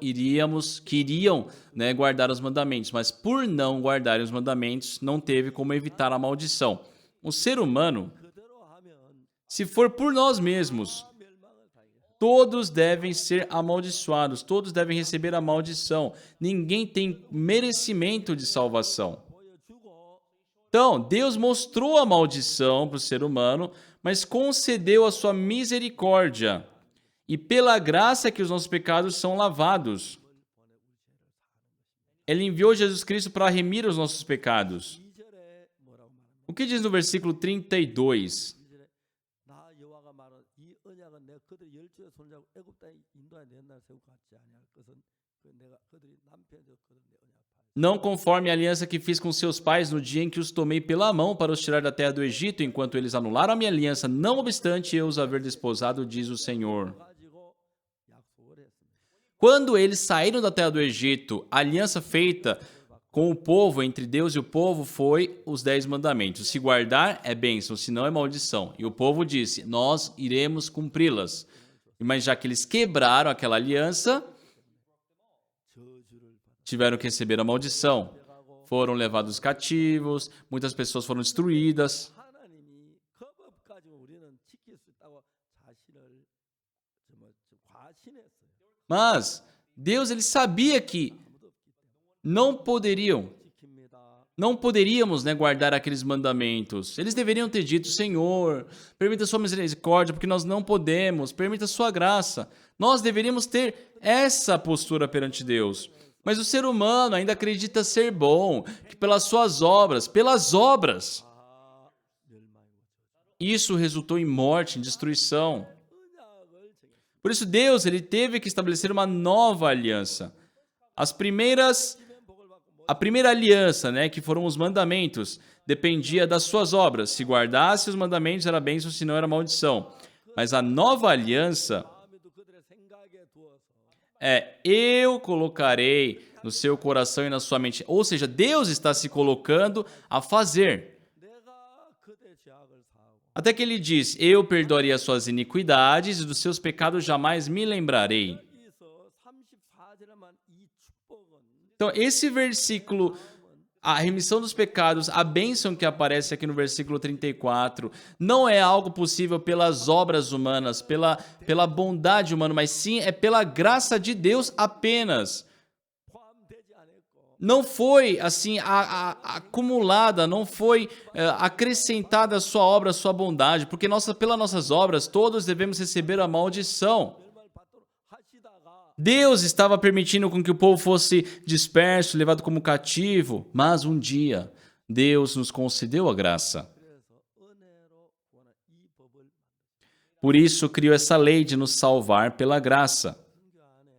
queriam, né, guardar os mandamentos, mas por não guardarem os mandamentos, não teve como evitar a maldição. O ser humano, 그대로 하면 se for por nós mesmos, 멸망을 당해. todos devem ser amaldiçoados, todos devem receber a maldição. Ninguém tem merecimento de salvação. 보여주고 Então, Deus mostrou a maldição para o ser humano, mas concedeu a sua misericórdia. E pela graça que os nossos pecados são lavados. Ele enviou Jesus Cristo para remir os nossos pecados. 2절에 뭐라고 말합니까? O que diz no versículo 32? 2절에 나 여호와가 말한 이 언약은 내가 그들 열조의 손잡고 애굽 땅에 인도하여 내 옛날 세우고 같지 아니할 것은 내가 그들이 남편되어 그들 내 언약 Não conforme a aliança que fiz com seus pais no dia em que os tomei pela mão para os tirar da terra do Egito, enquanto eles anularam a minha aliança, não obstante eu os haver desposado, diz o Senhor. 가지고 약속을 했습니다. Quando eles saíram da terra do Egito, a aliança feita com o povo, entre Deus e o povo, foi os 10 mandamentos. Se guardar é bênção, se não é maldição. E o povo disse, nós iremos cumpri-las. Mas já que eles quebraram aquela aliança, 저주를 받아 tiveram que receber a maldição. Foram levados cativos, muitas pessoas foram destruídas. 하나님이 그 법 가지고 우리는 지킬 수 있다고 자신을 과신했어요. Mas Deus ele sabia que 아무도 없기 때문에 지킵니다. não poderíamos, né, guardar aqueles mandamentos. Eles deveriam ter dito, Senhor, permita sua misericórdia, porque nós não podemos, permita sua graça. Nós deveríamos ter essa postura perante Deus. Mas o ser humano ainda acredita ser bom, que pelas suas obras, 다 멸망이고 isso resultou em morte, em destruição. 언약을 정해. Por isso Deus ele teve que estabelecer uma nova aliança. A primeira aliança, né, que foram os mandamentos, dependia das suas obras. Se guardasse os mandamentos era bênção, se não era maldição. Mas a nova aliança 마음에도 그들의 생각에 두어서 eu colocarei no seu coração e na sua mente. Ou seja, Deus está se colocando a fazer. 내가 그들의 죄악을 사하고 Até que ele diz, eu perdoarei as suas iniquidades e dos seus pecados jamais me lembrarei. 여기서 34절에만 이 축복은 Então, esse versículo, a remissão dos pecados, a bênção que aparece aqui no versículo 34, não é algo possível pelas obras humanas, pela bondade humana, mas sim é pela graça de Deus apenas. 포함되지 않았고 Não foi assim acumulada, não foi acrescentada a sua obra, a sua bondade, porque pelas nossas obras todos devemos receber a maldição. 멸망을 받도록 하시다가 Deus estava permitindo com que o povo fosse disperso, levado como cativo, mas um dia Deus nos concedeu a graça. 그래서 은혜로 구원한 이 법을 Por isso criou essa lei de nos salvar pela graça. 선교 안에 우리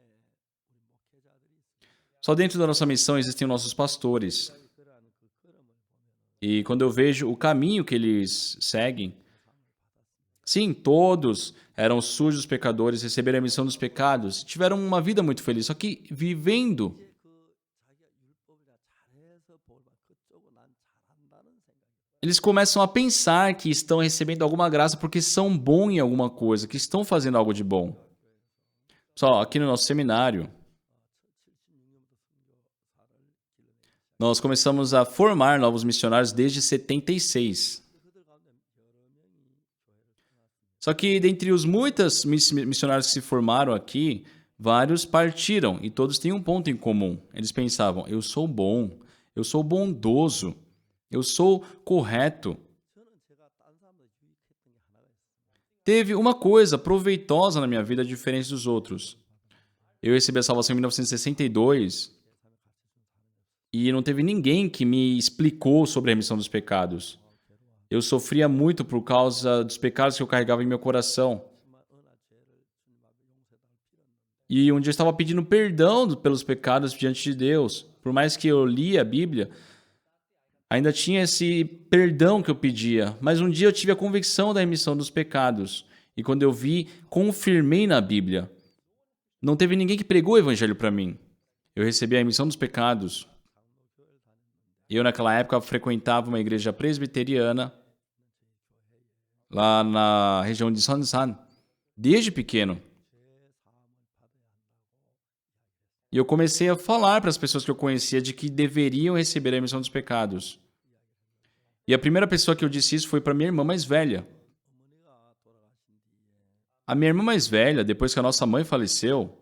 목회자들이 있습니다. Só dentro da nossa missão existem nossos pastores. 그러한 그 걸음을 보면 E quando eu vejo o caminho que eles seguem, sim, todos eram sujos pecadores, receberam a remissão dos pecados, tiveram uma vida muito feliz, só que vivendo, 이제 그 자기가 율법이나 잘해서 복을 받 그쪽은 난 잘한다는 생각이 eles começam a pensar que estão recebendo alguma graça porque são bons em alguma coisa, que estão fazendo algo de bom. Só aqui no nosso seminário, 76년부터 선교사를 길러내기 nós começamos a formar novos missionários desde 76. 그들 가운데 여러 명이 교회를 떠났습니다. Só que dentre os muitos missionários que se formaram aqui, vários partiram e todos têm um ponto em comum. Eles pensavam, eu sou bom, eu sou bondoso, eu sou correto. Teve uma coisa proveitosa na minha vida diferente dos outros. Eu recebi a salvação em 1962 e não teve ninguém que me explicou sobre a remissão dos pecados. Eu sofria muito por causa dos pecados que eu carregava em meu coração. E um dia eu estava pedindo perdão pelos pecados diante de Deus. Por mais que eu lia a Bíblia, ainda tinha esse perdão que eu pedia. Mas um dia eu tive a convicção da remissão dos pecados. E quando eu vi, confirmei na Bíblia. Não teve ninguém que pregou o evangelho para mim. Eu recebi a remissão dos pecados. Eu, naquela época, frequentava uma igreja presbiteriana lá na região de Sonsan, desde pequeno. E eu comecei a falar para as pessoas que eu conhecia de que deveriam receber a remissão dos pecados. E a primeira pessoa que eu disse isso foi para minha irmã mais velha. A minha irmã mais velha, depois que a nossa mãe faleceu,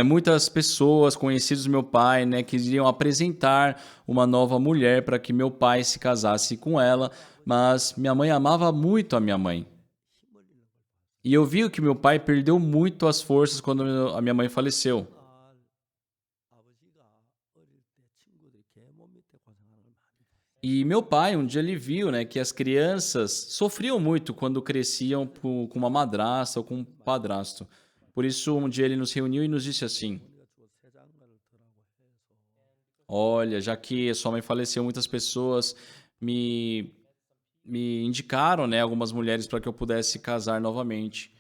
muitas pessoas, conhecidos do meu pai, queriam apresentar uma nova mulher para que meu pai se casasse com ela, mas minha mãe amava muito a minha mãe. E eu vi que meu pai perdeu muito as forças quando a minha mãe faleceu. E meu pai, um dia ele viu que as crianças sofriam muito quando cresciam com uma madrasta ou com um padrasto. Por isso, um dia ele nos reuniu e nos disse assim: olha, já que sua mãe faleceu, muitas pessoas me indicaram algumas mulheres para que eu pudesse casar novamente.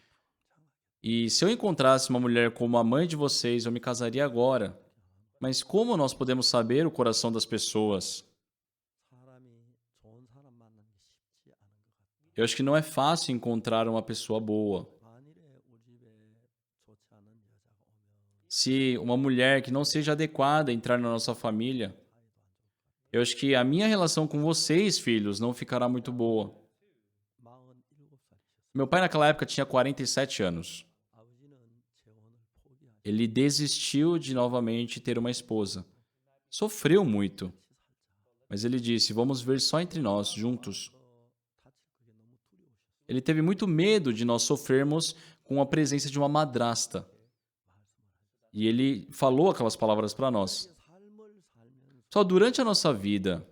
E se eu encontrasse uma mulher como a mãe de vocês, eu me casaria agora. Mas como nós podemos saber o coração das pessoas? Eu acho que não é fácil encontrar uma pessoa boa. Se uma mulher que não seja adequada entrar na nossa família, eu acho que a minha relação com vocês, filhos, não ficará muito boa. Meu pai naquela época tinha 47 anos. Ele desistiu de novamente ter uma esposa. Sofreu muito. Mas ele disse: vamos ver só entre nós, juntos. Ele teve muito medo de nós sofrermos com a presença de uma madrasta. E ele falou aquelas palavras para nós. Só durante a nossa vida,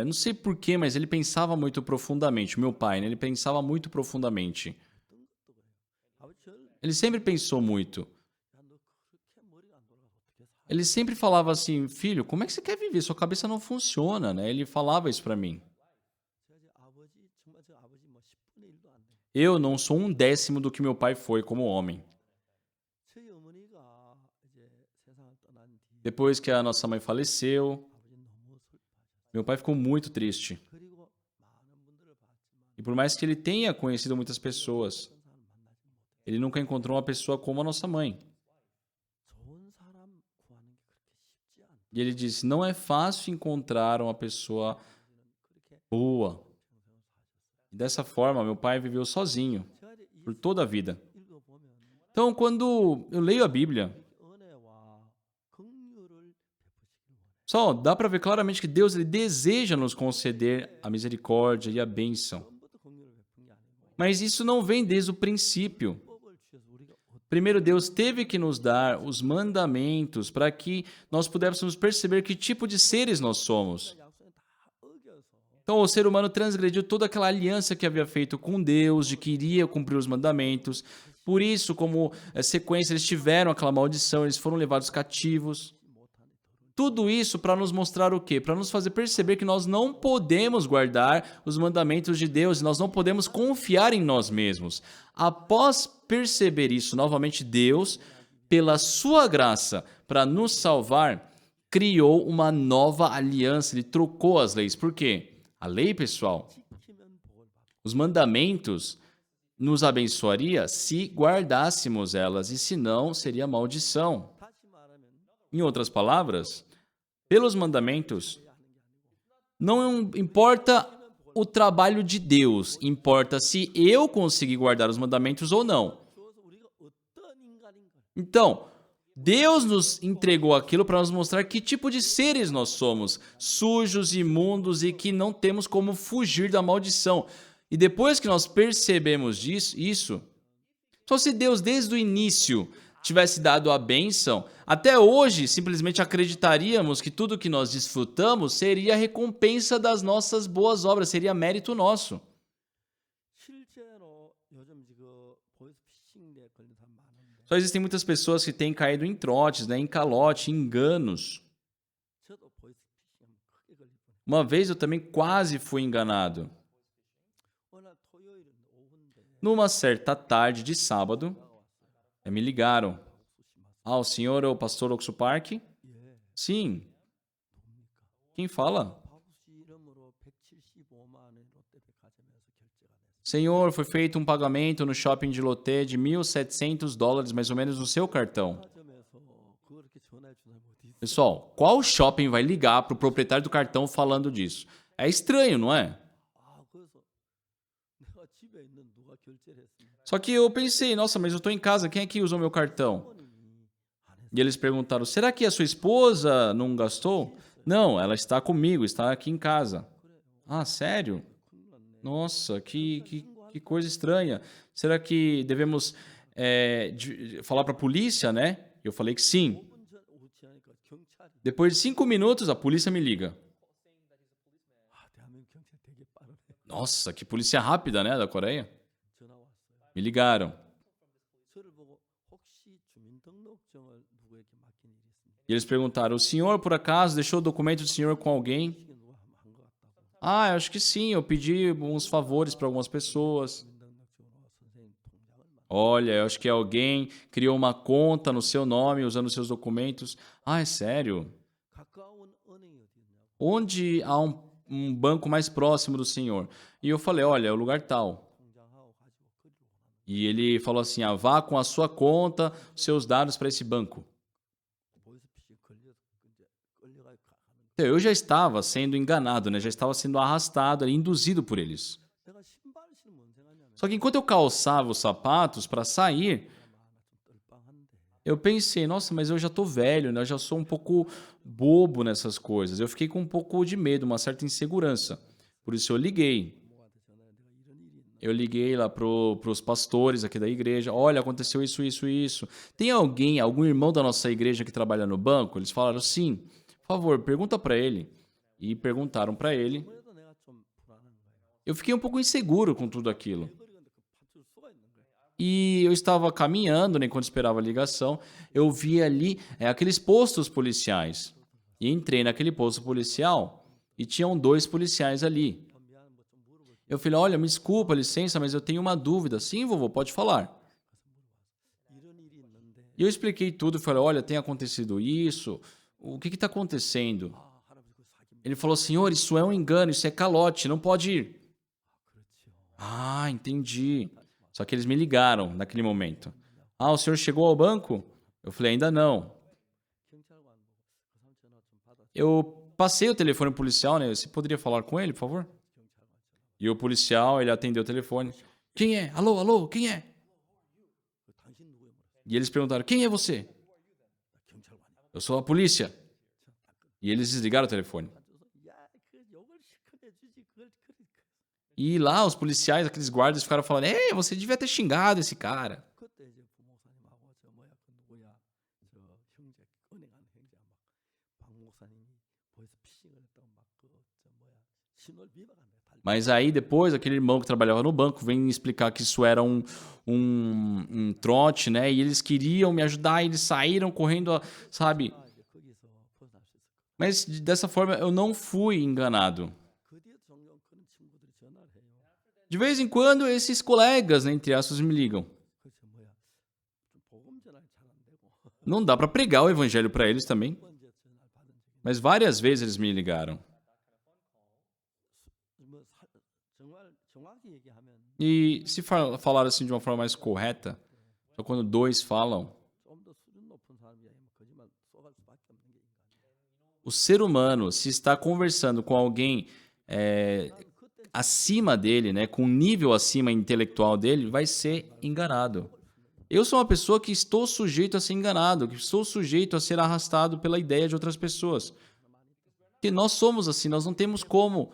não sei porquê, mas ele pensava muito profundamente. O meu pai, ele pensava muito profundamente. Ele sempre pensou muito. Ele sempre falava assim: filho, como é que você quer viver? Sua cabeça não funciona, Ele falava isso para mim. Eu não sou 1/10 do que meu pai foi como homem. Depois que a nossa mãe faleceu, meu pai ficou muito triste. E por mais que ele tenha conhecido muitas pessoas, ele nunca encontrou uma pessoa como a nossa mãe. E ele disse: não é fácil encontrar uma pessoa boa. E dessa forma, meu pai viveu sozinho por toda a vida. Então, quando eu leio a Bíblia, só dá para ver claramente que Deus ele deseja nos conceder a misericórdia e a bênção. Mas isso não vem desde o princípio. Primeiro, Deus teve que nos dar os mandamentos para que nós pudéssemos perceber que tipo de seres nós somos. Então, o ser humano transgrediu toda aquela aliança que havia feito com Deus, de que iria cumprir os mandamentos. Por isso, como sequência, eles tiveram aquela maldição, eles foram levados cativos. Tudo isso para nos mostrar o quê? Para nos fazer perceber que nós não podemos guardar os mandamentos de Deus, nós não podemos confiar em nós mesmos. Após perceber isso, novamente, Deus, pela sua graça, para nos salvar, criou uma nova aliança, ele trocou as leis. Por quê? A lei, pessoal, os mandamentos nos abençoaria se guardássemos elas, e se não, seria maldição. Em outras palavras, pelos mandamentos, não importa o trabalho de Deus, importa se eu conseguir guardar os mandamentos ou não. 주어서 우리가 어떤 인간인가. Então, Deus nos entregou aquilo para nos mostrar que tipo de seres nós somos, sujos, imundos e que não temos como fugir da maldição. E depois que nós percebemos isso, só se Deus desde o início tivesse dado a bênção, até hoje simplesmente acreditaríamos que tudo que nós desfrutamos seria recompensa das nossas boas obras, seria mérito nosso. 실제로 요즘 지금 보이스피싱에 걸린 사람 많은데 Só existem muitas pessoas que têm caído em trotes, né, em calote, em enganos. 저도 보이스피싱 크게 걸릴 뻔. Uma vez eu também quase fui enganado. 어느 토요일 오후인데 Numa certa tarde de sábado, me ligaram. Ah, o senhor é o pastor Oxo Park? 예, Sim. Quem fala? 바구 씨 이름으로 175만 원의 롯데백화점에서 결제가 됐어요. Senhor, foi feito um pagamento no shopping de Lotte de $1.700, mais ou menos, no seu cartão. 백화점에서 그렇게 전화해 주는 사람이 어디 있어? Pessoal, qual shopping vai ligar para o proprietário do cartão falando disso? É estranho, não é? 아, 그래서 내가 집에 있는 누가 결제를 했습니다. Só que eu pensei, nossa, mas eu estou em casa, quem é que usou meu cartão? 부모님이 안 했어요. E eles perguntaram, será que a sua esposa não gastou? Não, ela está comigo, está aqui em casa. Ah, sério? 큰일 났네. Nossa, que coisa estranha. Será que devemos falar para a polícia, né? Eu falei que sim. 5분 전 오지 않으니까 경찰이 Depois de 5 minutos, a polícia me liga. 아, 대한민국 경찰 되게 빠르네. Nossa, que polícia rápida, né, da Coreia? 전화 왔어요. Me ligaram. 저를 보고 혹시 주민등록증을 누구에게 맡긴 일이 있습니까? E eles perguntaram, o senhor, por acaso, deixou o documento do senhor com alguém? 이게 누가 한 것 같다고. Ah, eu acho que sim, eu pedi uns favores para algumas pessoas. 주민등록증으로 선생님 통장을 Olha, eu acho que alguém criou uma conta no seu nome usando seus documentos. Ah, é sério? 가까운 은행이 어디 있냐고. Onde há um banco mais próximo do senhor? E eu falei, olha, é o lugar tal. 통장하고 가지고 그리로 원하는 E ele falou assim, ah, vá com a sua conta, seus dados para esse banco. 보이스피싱 걸려서 이제 끌려가지고 가는. Então, eu já estava sendo enganado, né? Já estava sendo arrastado, ali, induzido por eles. 내가 신발 신으면 언제 가냐면 Só que enquanto eu calçava os sapatos para sair, 아마 좀 떨빵한데. eu pensei, nossa, mas eu já tô velho, né? Eu já sou um pouco bobo nessas coisas. Eu fiquei com um pouco de medo, uma certa insegurança. Por isso eu liguei. 부모한테 전화해 내가 이런 일이 있나. Eu liguei lá pros pastores aqui da igreja. Olha, aconteceu isso, isso, isso. Tem alguém, algum irmão da nossa igreja que trabalha no banco? Eles falaram, sim. Por favor, pergunta para ele. E perguntaron para ele. 아무래도 내가 좀 불안한 거예요. Eu fiquei um pouco inseguro com tudo aquilo. 해버리는데 그 파출 소가 있는 거예요. E eu estava caminhando, né, enquanto esperava a ligação, eu vi ali aqueles postos policiais. E entrei naquele posto policial e tinham 2 policiais ali. 아, 미안 뭐 좀 물어볼게. Eu falei, olha, me desculpa, licença, mas eu tenho uma dúvida. Sim, vovô, pode falar. 이런 일이 있는데. E eu expliquei tudo, falei, olha, tem acontecido isso, o que está acontecendo? 아, 할아버지 그 사기. Ele falou, senhor, isso é um engano, isso é calote, não pode ir. 그렇지요. Ah, entendi. Só que eles me ligaram naquele momento. Ah, o senhor chegou ao banco? Eu falei, ainda não. 경찰관 보고 그 사람 전화 좀 받아. Eu passei o telefone policial, né? Você poderia falar com ele, por favor? 경찰관 전화. E o policial, ele atendeu o telefone. Quem é? Alô, alô, quem é? 그 당신 누구예요? 물었어요. E eles perguntaram, quem é você? 나 경찰관이야. Eu sou a polícia. E eles desligaram o telefone. 앉아서 야, 그 욕을 실컷 해주지 그걸 그렇게. E lá os policiais, aqueles guardas, ficaram falando, você devia ter xingado esse cara. 그때 이제 부목사님하고 저 뭐야 그 누구야 저 형제 은행하는 형제가 막박 목사님이 보이스피싱을 했다고 막그저 뭐야 신월 위반한다 달리. Mas aí depois, aquele irmão que trabalhava no banco vem me explicar que isso era um trote, né? E eles queriam me ajudar, e eles saíram correndo, sabe? 아, 이제 거기서 벗어날 수 있을 까. Mas dessa forma eu não fui enganado. 그 뒤에 종종 그런 친구들이 전화를 해요. De vez em quando, esses colegas, né, entre aspas, me ligam. 그래서 뭐야 좀 복음 전화를 잘 안 되고 Não dá para pregar o evangelho para eles também. 두 번째 전화를 받은 적이 Mas várias vezes eles me ligaram. 뭐 정말 정확히 얘기하면 E se falar assim de uma forma mais correta, só quando 2 falam, 좀 더 수준 높은 사람이 아니면 거짓말 쏘갈 수밖에 없는 게 인간이에요. o ser humano, se está conversando com alguém 나는 그때 acima dele, né, com um nível acima intelectual dele, vai ser enganado. Eu sou uma pessoa que estou sujeito a ser enganado, que estou sujeito a ser arrastado pela ideia de outras pessoas. Porque nós somos assim, nós não temos como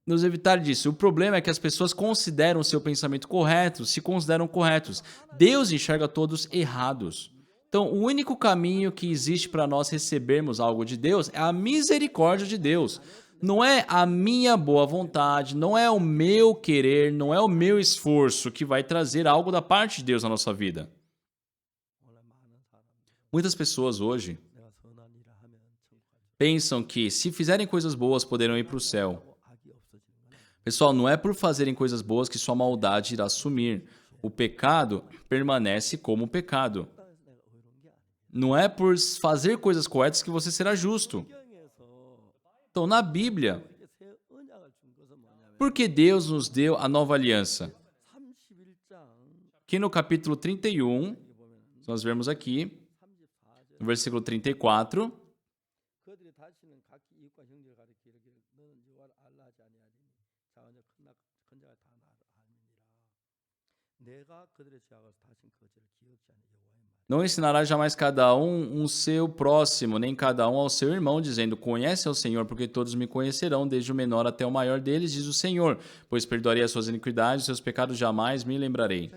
nos evitar disso. O problema é que as pessoas consideram o seu pensamento correto, se consideram corretos. Deus enxerga todos errados. Então, o único caminho que existe para nós recebermos algo de Deus é a misericórdia de Deus. Não é a minha boa vontade, não é o meu querer, não é o meu esforço que vai trazer algo da parte de Deus na nossa vida. Muitas pessoas hoje pensam que se fizerem coisas boas poderão ir para o céu. Pessoal, não é por fazerem coisas boas que sua maldade irá sumir. O pecado permanece como pecado. Não é por fazer coisas corretas que você será justo. Então, na Bíblia, por que Deus nos deu a nova aliança? Aqui no capítulo 31, nós vemos aqui, no versículo 34, não ensinará jamais cada um seu próximo, nem cada um ao seu irmão, dizendo, conhece ao Senhor, porque todos me conhecerão, desde o menor até o maior deles, diz o Senhor, pois perdoarei as suas iniquidades, os seus pecados jamais me lembrarei.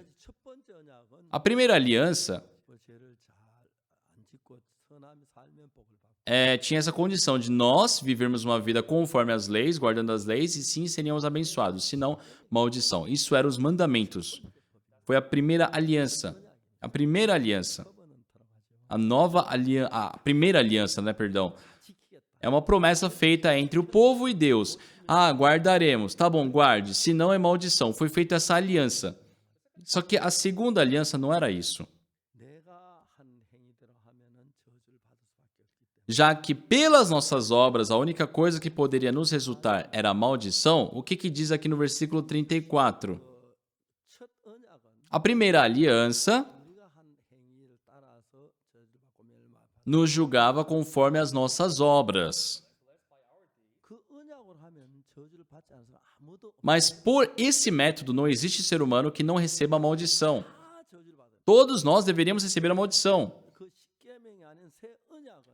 A primeira aliança tinha essa condição de nós vivermos uma vida conforme as leis, guardando as leis, e sim seríamos abençoados, senão maldição. Isso eram os mandamentos. Foi a primeira aliança. A primeira aliança. A primeira aliança, né, perdão. É uma promessa feita entre o povo e Deus. Ah, guardaremos. Tá bom, guarde. Se não é maldição. Foi feita essa aliança. Só que a segunda aliança não era isso. Já que pelas nossas obras a única coisa que poderia nos resultar era a maldição, o que diz aqui no versículo 34? A primeira aliança nos julgava conforme as nossas obras. Mas por esse método não existe ser humano que não receba a maldição. Todos nós deveríamos receber a maldição.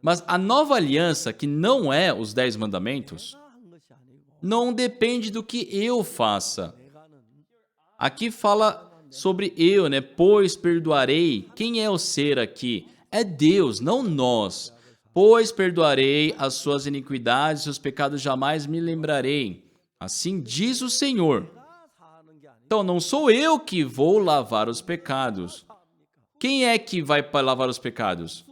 Mas a nova aliança, que não é os 10 mandamentos, não depende do que eu faça. Aqui fala sobre eu, né? Pois perdoarei. Quem é o ser aqui? É Deus, não nós. Pois perdoarei as suas iniquidades, seus pecados jamais me lembrarei. Assim diz o Senhor. Então, não sou eu que vou lavar os pecados. Quem é que vai lavar os pecados?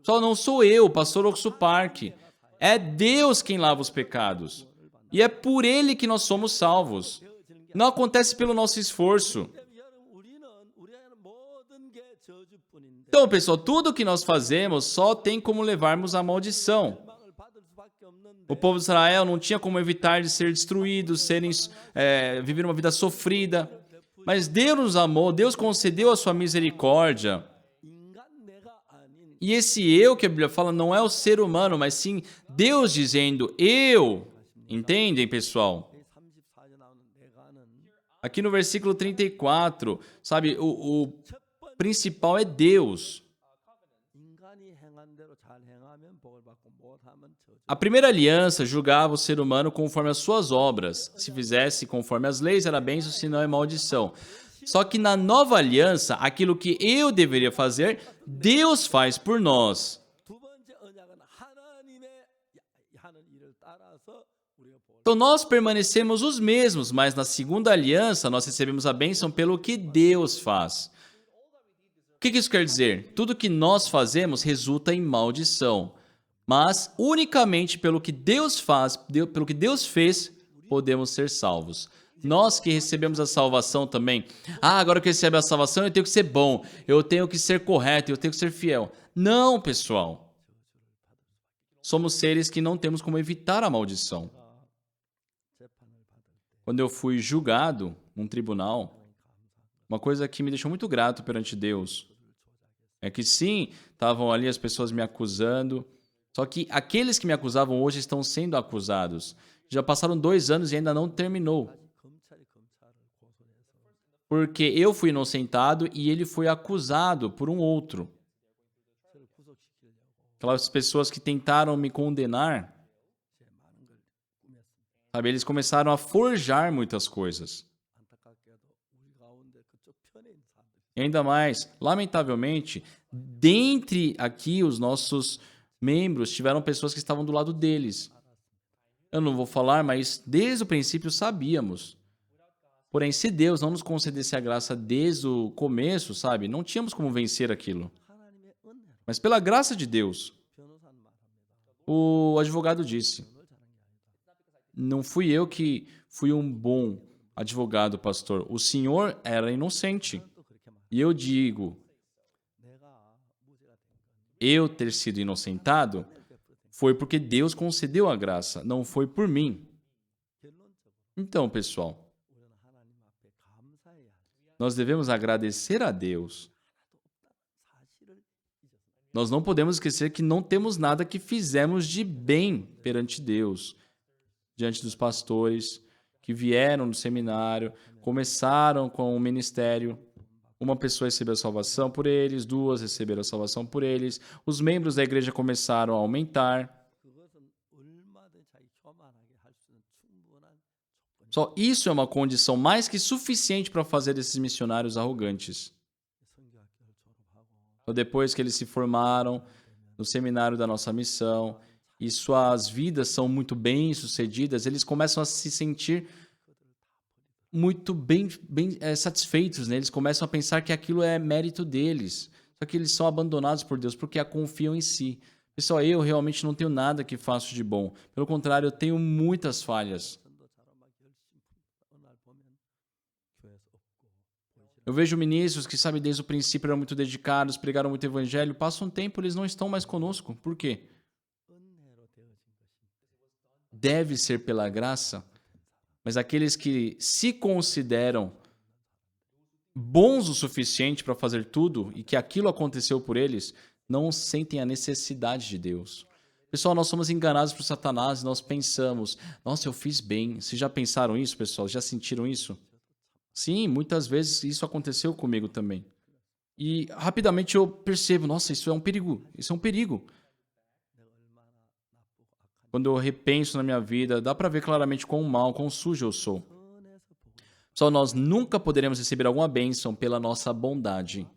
Só não sou eu, pastor Oxo Park. É Deus quem lava os pecados. E é por Ele que nós somos salvos. Não acontece pelo nosso esforço. Então, pessoal, tudo que nós fazemos só tem como levarmos à maldição. O povo de Israel não tinha como evitar de ser destruídos, viver uma vida sofrida. Mas Deus nos amou, Deus concedeu a sua misericórdia. E esse eu que a Bíblia fala não é o ser humano, mas sim Deus dizendo eu. Entendem, pessoal? Aqui no versículo 34, sabe, o principal é Deus. A primeira aliança julgava o ser humano conforme as suas obras. Se fizesse conforme as leis, era bênção, se não é maldição. Só que na nova aliança, aquilo que eu deveria fazer, Deus faz por nós. Então nós permanecemos os mesmos, mas na segunda aliança nós recebemos a bênção pelo que Deus faz. O que isso quer dizer? Tudo que nós fazemos resulta em maldição. Mas unicamente pelo que Deus faz, pelo que Deus fez, podemos ser salvos. Nós que recebemos a salvação também. Agora que eu recebo a salvação, eu tenho que ser bom, eu tenho que ser correto, eu tenho que ser fiel. Não, pessoal. Somos seres que não temos como evitar a maldição. Quando eu fui julgado num tribunal, uma coisa que me deixou muito grato perante Deus é que sim, estavam ali as pessoas me acusando, só que aqueles que me acusavam hoje estão sendo acusados. Já passaram 2 anos e ainda não terminou. 다시 검찰이 검찰을 고소해서 Porque eu fui inocentado e ele foi acusado por um outro. 저를 구속시키려고 Aquelas pessoas que tentaram me condenar, 제 많은 걸 꾸몄습니다. sabe, eles começaram a forjar muitas coisas. 안타깝게도 우리 가운데 그쪽 편에 있는 사람들이 E ainda mais, lamentavelmente, dentre aqui os nossos membros, tiveram pessoas que estavam do lado deles. Eu não vou falar, mas desde o princípio sabíamos. Porém, se Deus não nos concedesse a graça desde o começo, sabe, não tínhamos como vencer aquilo. 하나님의 은혜로 Mas pela graça de Deus, 변호사는 말합니다. o advogado disse: 오늘 잘한 게 아니다. não fui eu que fui um bom advogado, pastor. O senhor era inocente. 또 그렇게 말. E eu digo, 내가 무죄가 된 건 eu ter sido inocentado foi porque Deus concedeu a graça, não foi por mim. 결론적으로 Então, pessoal, 우리는 하나님 앞에 감사해야 할 nós devemos agradecer a Deus. 사실을 잊었습니다. Nós não podemos esquecer que não temos nada que fizemos de bem perante Deus, diante dos pastores que vieram no seminário, começaram com o ministério. Uma pessoa recebeu a salvação por eles, 2 receberam a salvação por eles. Os membros da igreja começaram a aumentar. 그것은 얼마든지 자기 교만하게 할 수 있는 충분한 조건입니다. Só isso é uma condição mais que suficiente para fazer desses missionários arrogantes. 선교학교를 졸업하고 Então, depois que eles se formaram no seminário da nossa missão e suas vidas são muito bem-sucedidas, eles começam a se sentir muito bem satisfeitos, né? Eles começam a pensar que aquilo é mérito deles. Só que eles são abandonados por Deus porque a confiam em si. Pessoal, eu realmente não tenho nada que faço de bom. Pelo contrário, eu tenho muitas falhas. 전도자로 막 열심히 어느 날 보면 교회에서 없고 보이지 Eu vejo ministros que, sabe, desde o princípio eram muito dedicados, pregaram muito evangelho, passa um tempo eles não estão mais conosco. Por quê? 은혜로 되어진 것입니다. Deve ser pela graça, mas aqueles que se consideram bons o suficiente para fazer tudo e que aquilo aconteceu por eles, não sentem a necessidade de Deus. Pessoal, nós somos enganados por Satanás e nós pensamos, nossa, eu fiz bem. Vocês já pensaram isso, pessoal? Já sentiram isso? Sim, muitas vezes isso aconteceu comigo também. E rapidamente eu percebo, nossa, isso é um perigo. Isso é um perigo. 내가 얼마나 나쁘고 악한 Quando eu repenso na minha vida, dá para ver claramente quão mal, quão sujo eu sou. 선에서 보고 Só nós nunca poderemos receber alguma bênção pela nossa bondade,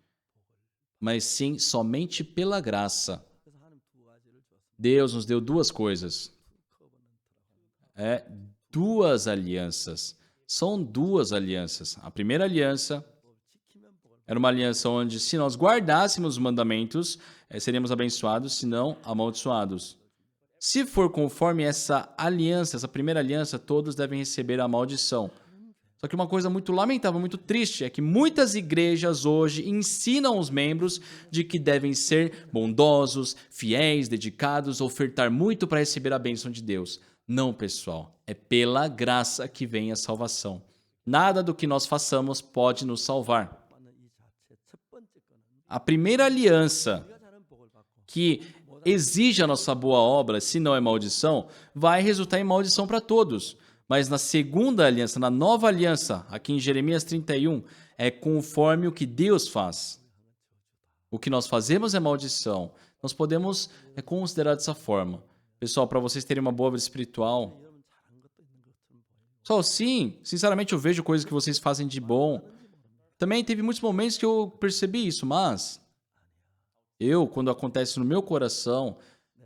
mas sim somente pela graça. 그래서 하나님 두 가지를 주었습니다. Deus nos deu 2 coisas. 커버넌트라고 2 alianças. São 2 alianças. A primeira aliança 지키면 복을 era uma aliança onde, se nós guardássemos os mandamentos, seríamos abençoados, se não, amaldiçoados. Se for conforme essa aliança, essa primeira aliança, todos devem receber a maldição. Só que uma coisa muito lamentável, muito triste, é que muitas igrejas hoje ensinam os membros de que devem ser bondosos, fiéis, dedicados, ofertar muito para receber a bênção de Deus. Não, pessoal. É pela graça que vem a salvação. Nada do que nós façamos pode nos salvar. 받는 이 자체 첫 번째 거는 A primeira aliança 우리가 잘하는 복을 받고 que exige a nossa boa obra, se não é maldição, vai resultar em maldição para todos. Mas na segunda aliança, na nova aliança, aqui em Jeremias 31, é conforme o que Deus faz. O que nós fazemos é maldição. Nós podemos considerar dessa forma. Pessoal, para vocês terem uma boa vida espiritual, 여러분 잘한 것도 있는 것처럼 보여요. só sim, sinceramente eu vejo coisas que vocês fazem de bom. Também teve muitos momentos que eu percebi isso, mas eu, quando acontece no meu coração,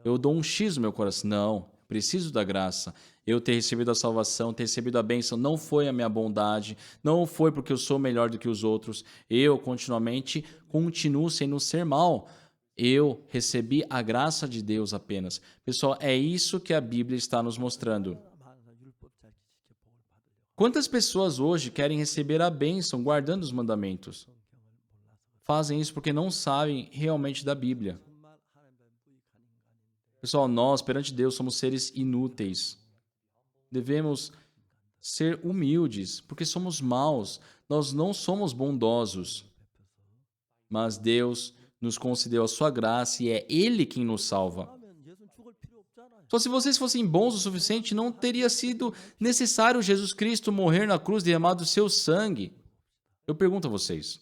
eu dou um X no meu coração. Não, preciso da graça. Eu ter recebido a salvação, ter recebido a bênção, não foi a minha bondade, não foi porque eu sou melhor do que os outros. Eu continuamente continuo sendo um ser mau. Eu recebi a graça de Deus apenas. Pessoal, é isso que a Bíblia está nos mostrando. 많은 사람 율법 잘 지켜 복을 받으려고 Quantas pessoas hoje querem receber a bênção guardando os mandamentos? 성경을 몰라서 Fazem isso porque não sabem realmente da Bíblia. 정말 하나님의 무익한 인간인데 Pessoal, nós, perante Deus, somos seres inúteis. Devemos ser humildes, porque somos maus. Nós não somos bondosos. Mas Deus nos concedeu a sua graça e é Ele quem nos salva. 그러면 예수는 죽을 필요 없잖아요. Só se vocês fossem bons o suficiente, não teria sido necessário Jesus Cristo morrer na cruz, derramado o seu sangue. Eu pergunto a vocês,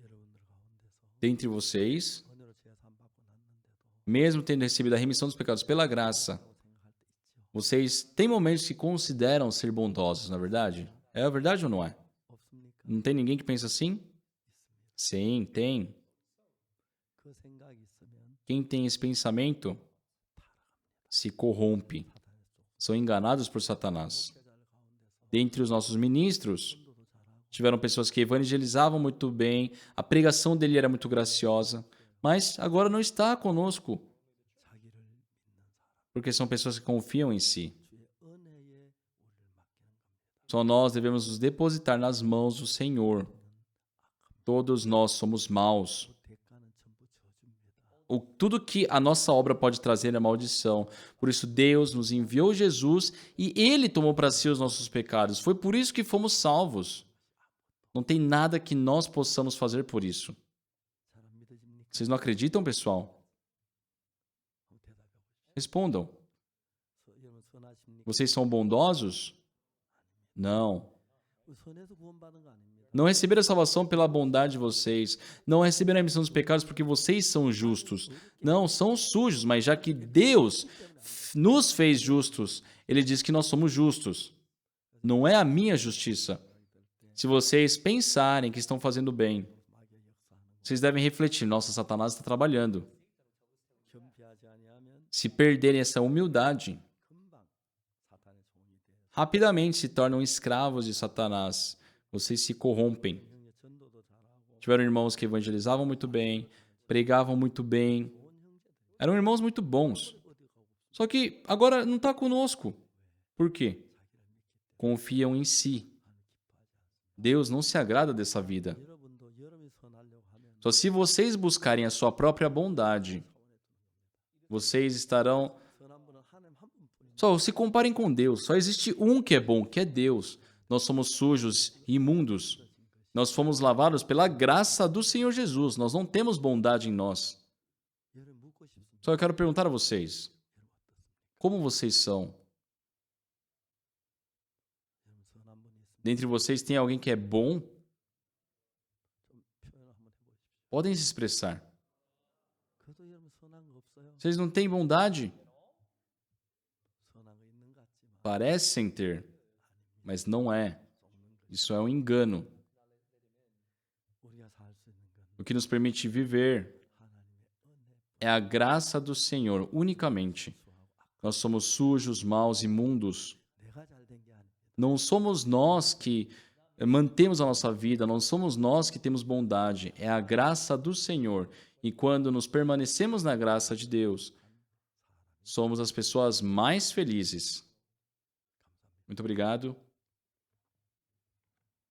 여러분들 가운데서 dentre vocês, 은혜로 제사함 받고 났는데도 mesmo tendo recebido a remissão dos pecados pela graça, 라고 생각할 때 있죠. vocês têm momentos que consideram ser bondosos, na é verdade? É a verdade ou não é? 없습니까? Não tem ninguém que pensa assim? 있습니다. Sim, tem. 그 생각이 있으면 Quem tem esse pensamento se corrompe. 사단의 쪽 São enganados por Satanás. 목회자들 가운데서 Dentre os nossos ministros, 전도도 잘하고 tiveram pessoas que evangelizavam muito bem, a pregação dele era muito graciosa, mas agora não está conosco, 자기를 믿는 사람 porque são pessoas que confiam em si. 주의 은혜에 우리를 맡기는 겁니다. Só nós devemos nos depositar nas mãos do Senhor. Todos nós somos maus. 그 대가는 전부 저주입니다. Tudo que a nossa obra pode trazer é maldição. Por isso, Deus nos enviou Jesus e Ele tomou para si os nossos pecados. Foi por isso que fomos salvos. Não tem nada que nós possamos fazer por isso. 잘 안 믿어집니까? Vocês não acreditam, pessoal? 한번 대답해 보십시오. Respondam. 여러분 선하십니까? Vocês são bondosos? Não. 선에서 구원받은 거 아닙니다. Não receberam a salvação pela bondade de vocês. Não receberam a remissão dos pecados porque vocês são justos. Não, são sujos, mas já que Deus nos fez justos, Ele diz que nós somos justos. Não é a minha justiça. Se vocês pensarem que estão fazendo bem, 마귀의 역사하는 vocês devem refletir. Nossa, Satanás está trabalhando. 겸비하지 아니하면 Se perderem essa humildade, 금방 사탄의 종이 돼. rapidamente se tornam escravos de Satanás. Vocês se corrompem. 형제 전도도 잘하고 Tiveram irmãos que evangelizavam muito bem, pregavam muito bem, 좋은 형제들 eram irmãos muito bons. 어디 가고 싶 Só que agora não está conosco. Por quê? Confiam em si. Deus não se agrada dessa vida. 여러분도 여러분이 선하려고 하면 Só se vocês buscarem a sua própria bondade, vocês estarão... 선한 분은 하나님 한 분뿐입니다. Só se comparem com Deus. Só existe um que é bom, que é Deus. Nós somos sujos e imundos. Nós fomos lavados pela graça do Senhor Jesus. Nós não temos bondade em nós. 여러분 묻고 싶습니다. Só eu quero perguntar a vocês. Como vocês são? 여러분 선한 분이 있으면 Dentre vocês tem alguém que é bom? 좀 표현 한번 해보십시오. Podem se expressar. 그래도 여러분 선한 거 없어요? Vocês não têm bondade? 선한 거 있는 것 같지만 Parecem ter, mas não é. Isso é um engano. 우리가 살 수 있는 건 O que nos permite viver 하나님의 은혜 é a graça do Senhor, unicamente. Nós somos sujos, maus, imundos. 내가 잘 된 게 아닙니다. Não somos nós que mantemos a nossa vida, não somos nós que temos bondade. É a graça do Senhor. E quando nos permanecemos na graça de Deus, somos as pessoas mais felizes. Muito obrigado.